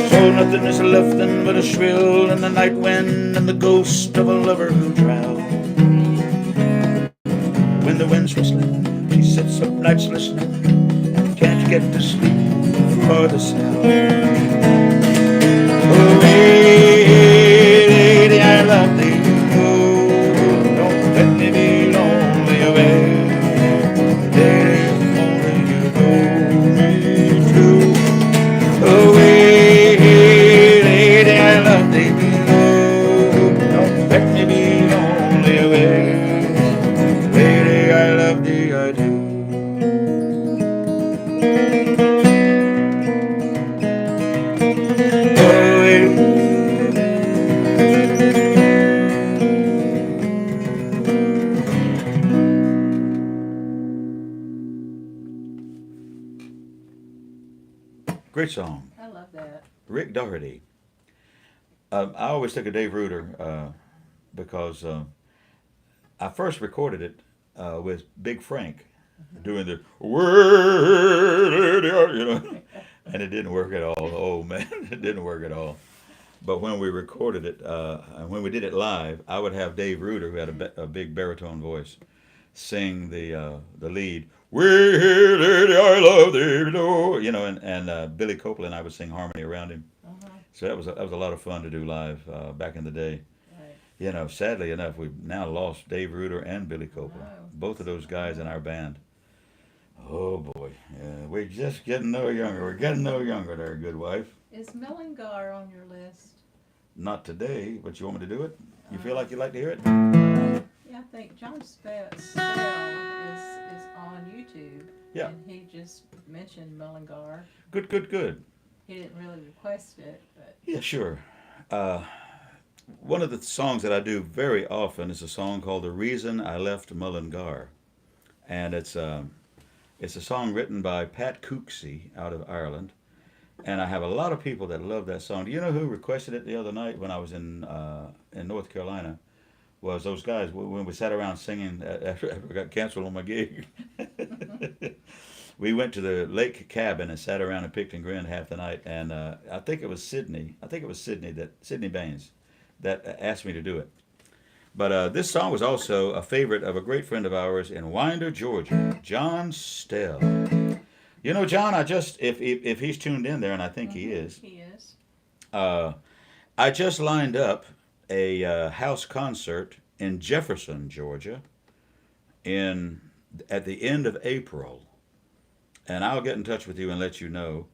So nothing is left then but a shrill in the night wind, and the ghost of a lover who drowned. When the wind's whistling, she sits up nights listening, and can't get to sleep for the sound. Oh, hey, lady, I love thee, oh, don't let me be lonely away. Lady, if only you know me true. Oh, hey, lady, I love thee, oh, don't let me be lonely away. Lady, I love thee, I do. Great song. I love that. Rick Doherty. I always think of Dave Reuter because I first recorded it with Big Frank doing the and it didn't work at all. Oh man, it didn't work at all. But when we recorded it, and when we did it live, I would have Dave Reuter, who had a big baritone voice, sing the lead. We here, lady, I love thee, Lord. And Billy Copeland and I would sing harmony around him. Uh-huh. So that was a lot of fun to do live back in the day. Right. Sadly enough, we've now lost Dave Reuter and Billy I Copeland, know. both of those guys in our band. Oh boy, yeah, we're just getting no younger. We're getting no younger there, good wife. Is Mullingar on your list? Not today, but you want me to do it? You feel like you'd like to hear it? Yeah, I think John Spell is on YouTube. Yeah. And he just mentioned Mullingar. Good, good, good. He didn't really request it, but Yeah, sure. One of the songs that I do very often is a song called "The Reason I Left Mullingar," and it's a song written by Pat Cooksey out of Ireland, and I have a lot of people that love that song. Do you know who requested it the other night when I was in North Carolina? Was those guys when we sat around singing after I got canceled on my gig. We went to the lake cabin and sat around and picked and grinned half the night. And I think it was Sydney. I think it was Sydney Baines that asked me to do it. But this song was also a favorite of a great friend of ours in Winder, Georgia, John Stell. You know, John, if he's tuned in there, and I think he is, he is. I just lined up a house concert in Jefferson, Georgia, at the end of April, and I'll get in touch with you and let you know.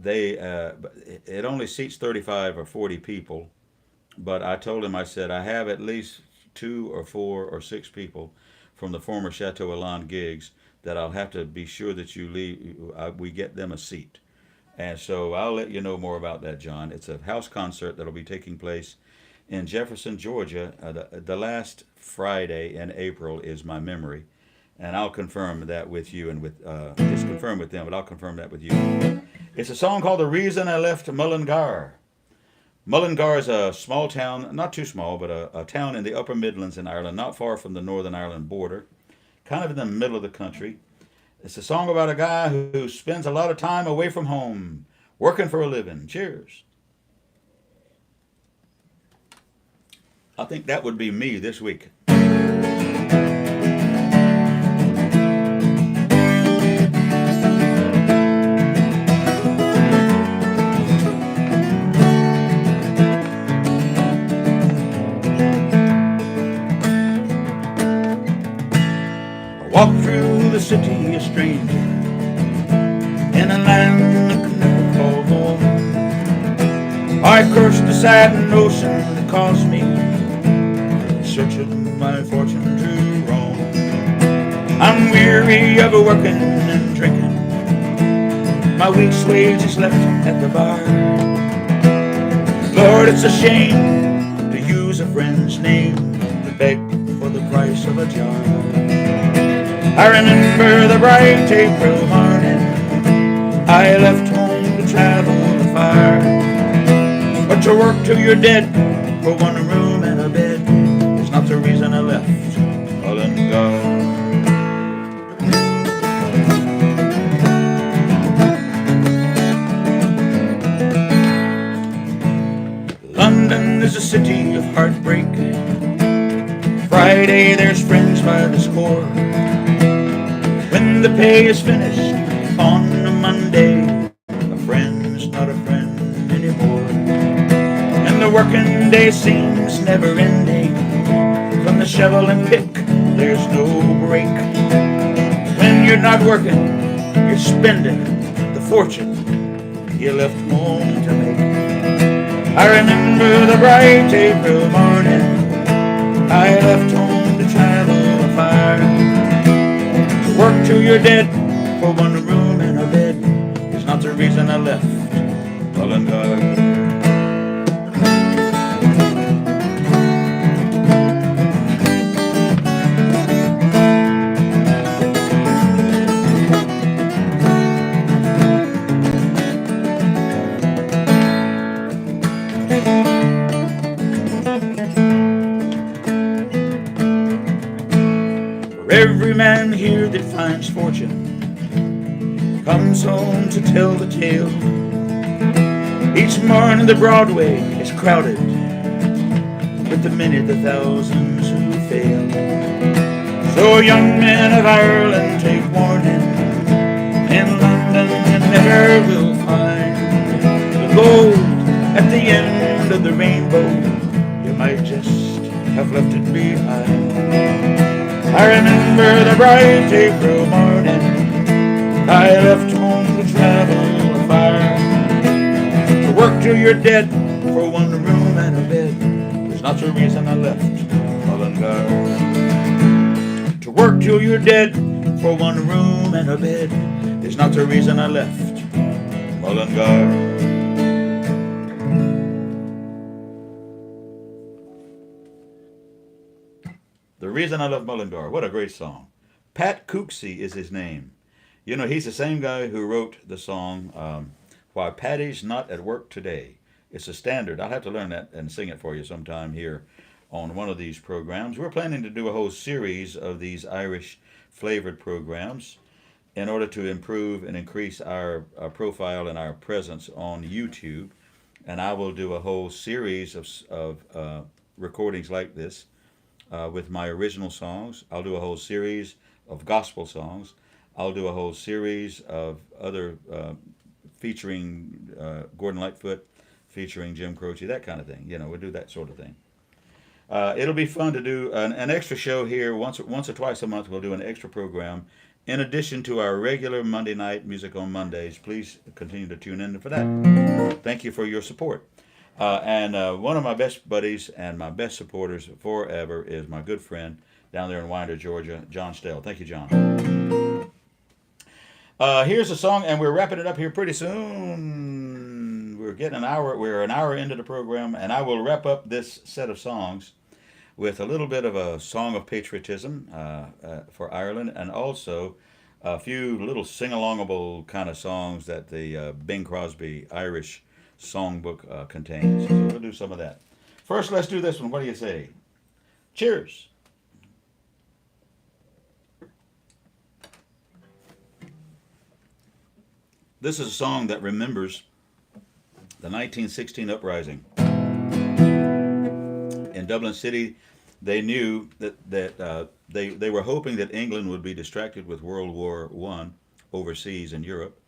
It only seats 35 or 40 people, but I told him, I said, I have at least 2 or 4 or 6 people from the former Chateau Elan gigs that I'll have to be sure that we get them a seat. And so I'll let you know more about that, John. It's a house concert that'll be taking place in Jefferson, Georgia. The last Friday in April is my memory. And I'll confirm that with you and just confirm with them, but I'll confirm that with you. It's a song called "The Reason I Left Mullingar." Mullingar is a small town, not too small, but a town in the Upper Midlands in Ireland, not far from the Northern Ireland border, kind of in the middle of the country. It's a song about a guy who spends a lot of time away from home, working for a living. Cheers. I think that would be me this week. Walk through the city a stranger in a land that can never call home. I curse the sad notion that caused me searching my fortune to roam. I'm weary of working and drinking, my week's wages left at the bar. Lord, it's a shame to use a friend's name to beg for the price of a jar. I remember the bright April morning I left home to travel afar. But to work till you're dead for one room and a bed is not the reason I left Mullingar. London is a city of heartbreak. Friday there's friends by the score. When the pay is finished on a Monday, a friend's not a friend anymore. And the working day seems never ending. From the shovel and pick, there's no break. When you're not working, you're spending the fortune you left home to make. I remember the bright April morning I left home to travel afar. Work till you're dead for one room and a bed is not the reason I left Mullingar. Every man here that finds fortune comes home to tell the tale. Each morning the Broadway is crowded with the many, the thousands who fail. So young men of Ireland, take warning. In London you never will find the gold at the end of the rainbow. You might just have left it behind. I remember the bright April morning. I left home to travel afar. To work till you're dead for one room and a bed is not the reason I left Mullingar. To work till you're dead for one room and a bed is not the reason I left Mullingar. The reason I left Mullingar. What a great song. Pat Cooksey is his name. You know, he's the same guy who wrote the song Why Paddy's Not at Work Today. It's a standard. I'll have to learn that and sing it for you sometime here on one of these programs. We're planning to do a whole series of these Irish flavored programs in order to improve and increase our profile and our presence on YouTube. And I will do a whole series of recordings like this with my original songs. I'll do a whole series of gospel songs. I'll do a whole series of other featuring Gordon Lightfoot, featuring Jim Croce, that kind of thing. You know, we'll do that sort of thing. It'll be fun to do an extra show here once or twice a month. We'll do an extra program in addition to our regular Monday night music on Mondays. Please continue to tune in for that. Thank you for your support. And one of my best buddies and my best supporters forever is my good friend down there in Winder, Georgia, John Stell. Thank you, John. Here's a song, and we're wrapping it up here pretty soon. We're getting an hour. We're an hour into the program, and I will wrap up this set of songs with a little bit of a song of patriotism for Ireland, and also a few little sing-alongable kind of songs that the Bing Crosby Irish songbook contains. So we'll do some of that. First, let's do this one. What do you say? Cheers. This is a song that remembers the 1916 uprising. In Dublin City, they knew that they were hoping that England would be distracted with World War I overseas in Europe,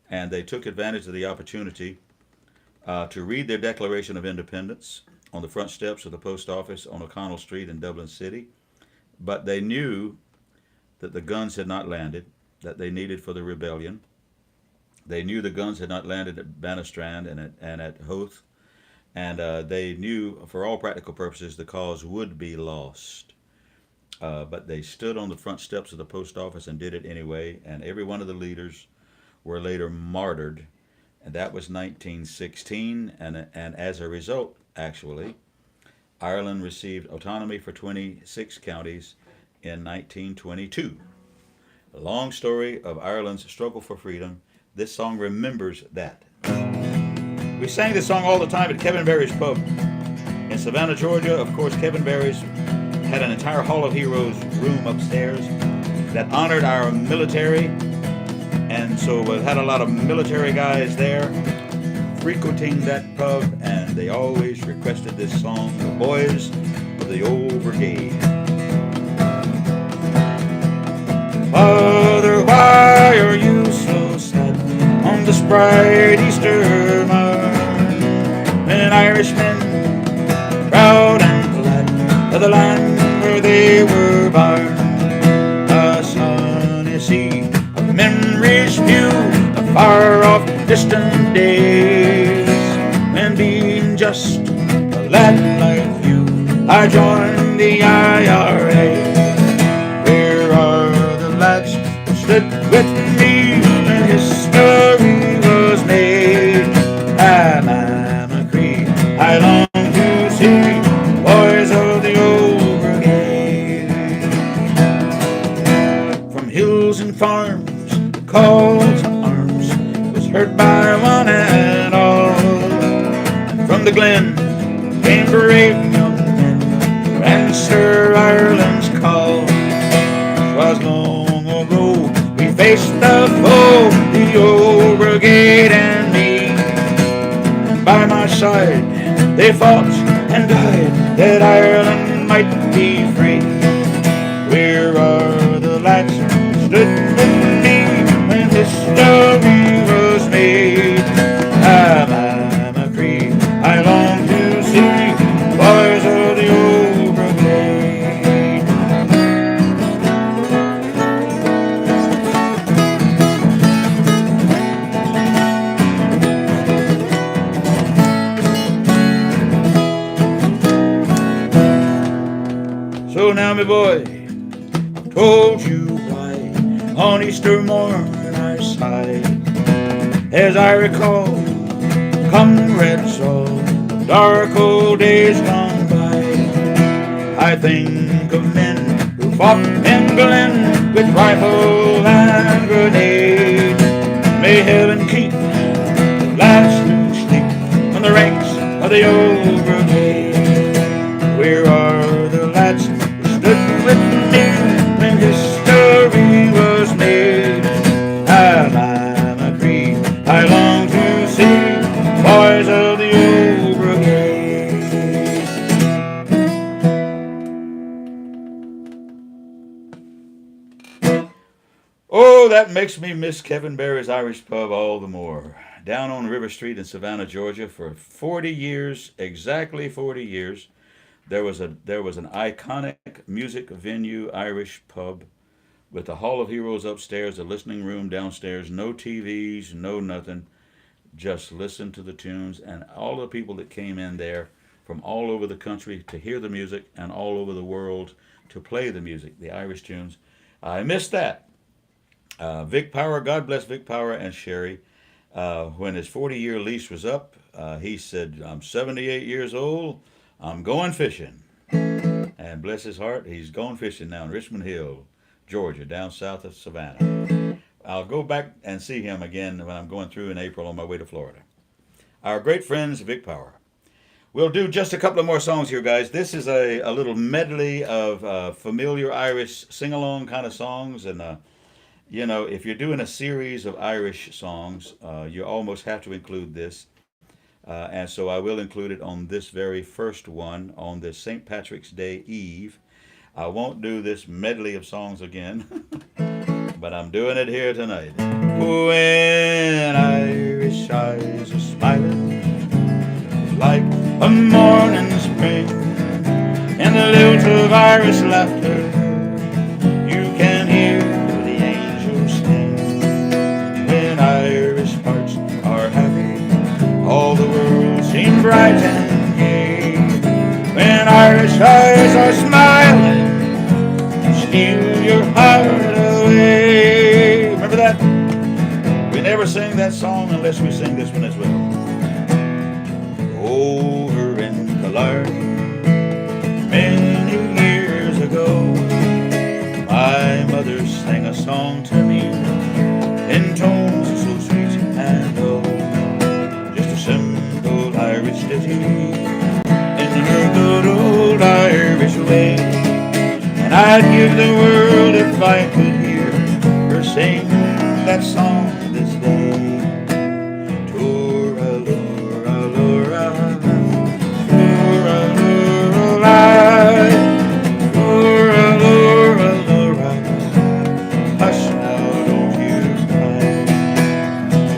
and they took advantage of the opportunity to read their Declaration of Independence on the front steps of the post office on O'Connell Street in Dublin City. But they knew that the guns had not landed, that they needed for the rebellion. They knew the guns had not landed at Bannostrand and at Howth, and they knew, for all practical purposes, the cause would be lost. But they stood on the front steps of the post office and did it anyway, and every one of the leaders were later martyred, and that was 1916, and as a result, actually, Ireland received autonomy for 26 counties in 1922. The long story of Ireland's struggle for freedom. This song remembers that. We sang this song all the time at Kevin Barry's Pub in Savannah, Georgia. Of course, Kevin Barry's had an entire Hall of Heroes room upstairs that honored our military, and so we had a lot of military guys there frequenting that pub, and they always requested this song, The Boys of the Old Brigade. Father, why are you so sad on this bright Easter morn? When Irishmen, proud and glad of the land where they were born, a sunny sea of memories view of far-off distant days, when being just a lad like you, I joined the IRA. Where are the lads who stood with me when history was made? I'm a Cree, I long to see boys of the old brigade. From hills and farms, the call to arms was heard by one and all, and from the glen came brave young men to answer Ireland's call. 'Twas long ago we faced the foe, the old brigade and me, and by my side they fought and died that Ireland might be free. Where are the lads who stood with me when history was made? I'm a free, I long to see boys of the old brigade. So now, my boy, I've told you why on Easter morn I sigh, as I recall comrades all dark old days gone by. I think of men who fought in Berlin with rifle and grenade. May heaven keep the lads who sleep on the ranks of the old brigade. Where are the lads who stood with me when history was made? I'm a creed I long to see, boys of the old brigade. Oh, that makes me miss Kevin Barry's Irish Pub all the more. Down on River Street in Savannah, Georgia, for 40 years, exactly 40 years, there was an iconic music venue Irish pub with the Hall of Heroes upstairs, a listening room downstairs, no TVs, no nothing. Just listen to the tunes, and all the people that came in there from all over the country to hear the music and all over the world to play the music, the Irish tunes. I missed that. Vic Power, God bless Vic Power and Sherry. When his 40-year lease was up, he said, I'm 78 years old, I'm going fishing. And bless his heart, he's going fishing now in Richmond Hill, Georgia, down south of Savannah. I'll go back and see him again when I'm going through in April on my way to Florida. Our great friends, Vic Power. We'll do just a couple of more songs here, guys. This is a little medley of familiar Irish sing-along kind of songs. And, you know, if you're doing a series of Irish songs, you almost have to include this. And so I will include it on this very first one, on this St. Patrick's Day Eve. I won't do this medley of songs again, but I'm doing it here tonight. When Irish eyes are smiling like a morning spring, and the lilt of Irish laughter, you can hear the angels sing. When Irish hearts are happy, all the world seems bright and gay. When Irish eyes are smiling, steal your heart away. Remember that? We never sing that song unless we sing this one as well. Over in Killarney, many years ago, my mother sang a song to me in tones so sweet and low. Just a simple Irish ditty in her good old Irish way. And I'd give the world if I could hear her sing that song this day. Tora-lora-lora, tora-lora-lora, tora-lora-lora, hush now, don't you cry.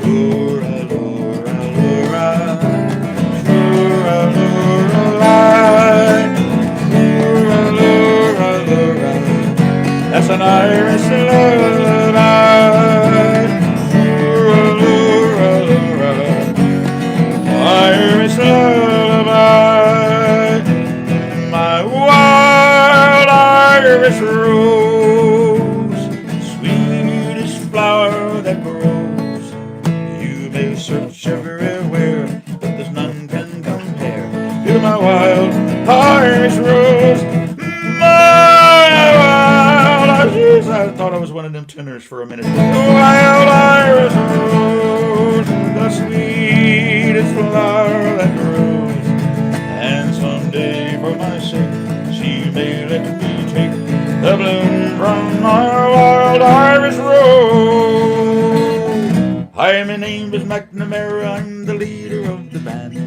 Tora-lora-lora, tora-lora-lora, that's an Irish lullaby. Irish lullaby. My wild Irish rose, sweetest flower that grows. You may search everywhere, but there's none can compare to my wild Irish rose. I thought I was one of them tenors for a minute. Wild Irish rose, the sweetest flower that grows. And someday, for my sake, she may let me take the bloom from my wild Irish rose. Hi, my name is McNamara, I'm the leader of the band.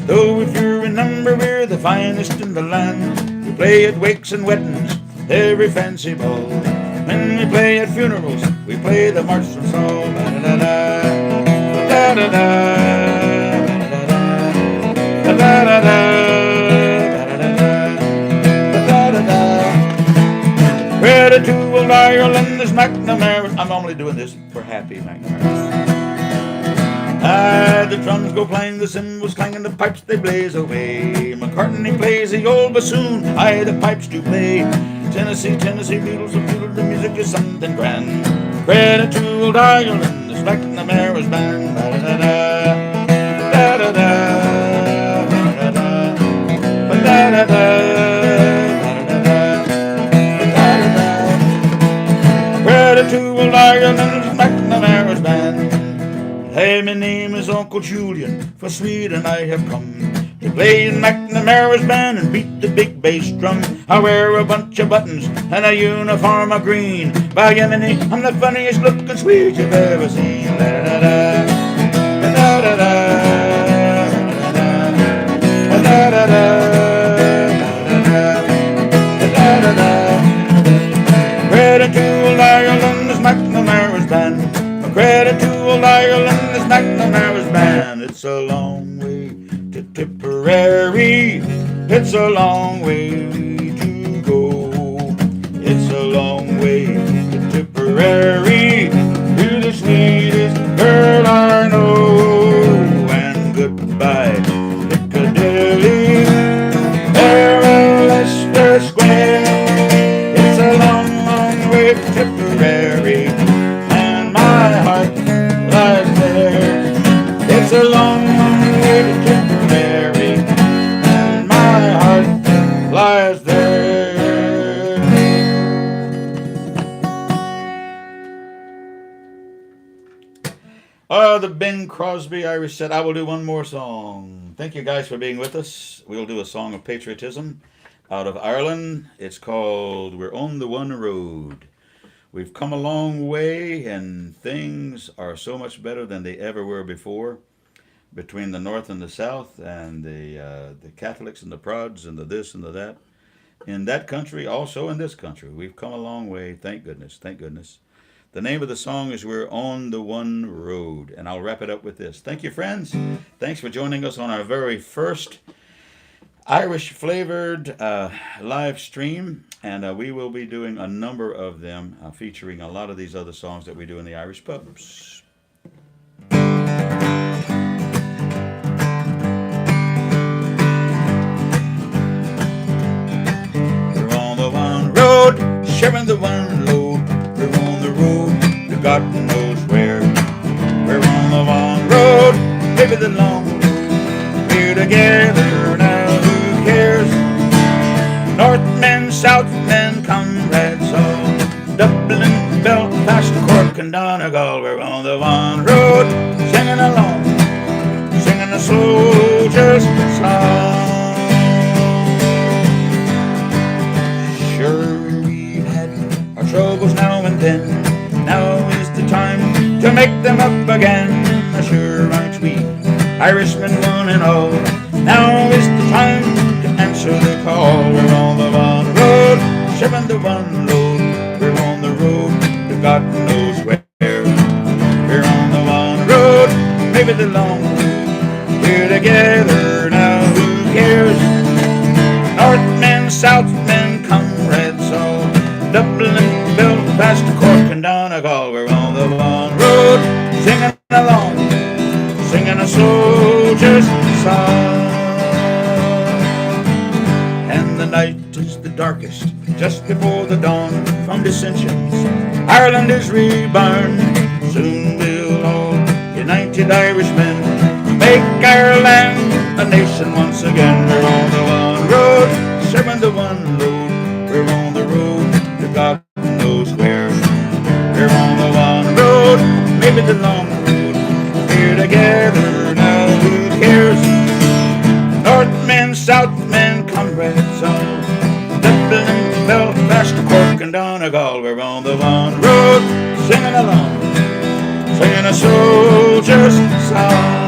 Though if you remember, we're the finest in the land. We play at wakes and weddings, every fancy ball. When we play at funerals, we play the march from Saul. Credit to old Ireland, this McNamara. I'm only doing this for happy McNamara. The drums go playing, the cymbals clanging, the pipes they blaze away. McCartney plays the old bassoon, the pipes do play. Tennessee, Beatles, the music is something grand. Credit to old Ireland, this McNamara's band. Credit to old Ireland, this McNamara's band. Hey, my name is Uncle Julian, from Sweden I have come to play in McNamara's band and beat the big bass drum. I wear a bunch of buttons and a uniform of green. By Yemeni, I'm the funniest looking Swede you've ever seen. Credit to old Ireland, this McNamara's band. Credit to old Ireland, this McNamara's band. It's a long way to Tipperary. It's a long way to go. It's a long way to Tipperary, to the sweetest girl I know. And goodbye, Piccadilly, there in Leicester Square. It's a long, long way to Tipperary. It's a long, long way to Tipperary, and my heart lies there. The Bing Crosby Irish said, I will do one more song. Thank you guys for being with us. We'll do a song of patriotism out of Ireland. It's called We're on the One Road. We've come a long way, and things are so much better than they ever were before, between the North and the South, and the Catholics and the Prods and the this and the that. In that country, also in this country, we've come a long way. Thank goodness. Thank goodness. The name of the song is We're on the One Road, and I'll wrap it up with this. Thank you, friends. Thanks for joining us on our very first Irish-flavored live stream, and we will be doing a number of them featuring a lot of these other songs that we do in the Irish pubs. We're on the one road, sharing the one load. We're on the road to God knows where. We're on the one road, maybe the long road. We're together now. Northmen, Southmen, comrades all, Dublin, Belfast, Cork and Donegal. We're on the one road, singing along, singing a soldier's song. Sure, we've had our troubles now and then. Now is the time to make them up again. Sure, aren't we Irishmen one and all? Now is the time to answer the call. We're on the one road, sharing the one load. We're on the road to God knows where. We're on the one road, maybe the long road. We're together now, who cares? Northmen, Southmen, comrades all, Dublin, Belfast, Cork and Donegal. We're on the one road, singing along, singing a soldier's song. And the night is the darkest, just before the dawn. From dissensions, Ireland is reborn. Soon we'll all, united Irishmen, make Ireland a nation once again. We're on the one road, sharing the one load. We're on the road to God knows where. We're on the one road, maybe the long road. We're together now, who cares? Northmen, Southmen, comrades all, Dublin, Belfast, Cork and Donegal. We're on the one road, singing along, singing a soldier's song.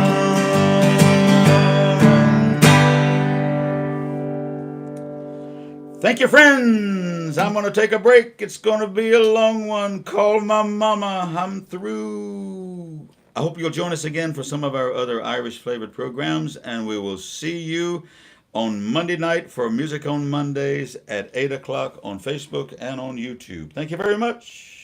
Thank you, friends. friends, I'm going to take a break. It's going to be a long one. Call my mama. I'm through. I hope you'll join us again for some of our other Irish flavored programs, and we will see you on Monday night for Music on Mondays at 8 o'clock on Facebook and on YouTube. Thank you very much.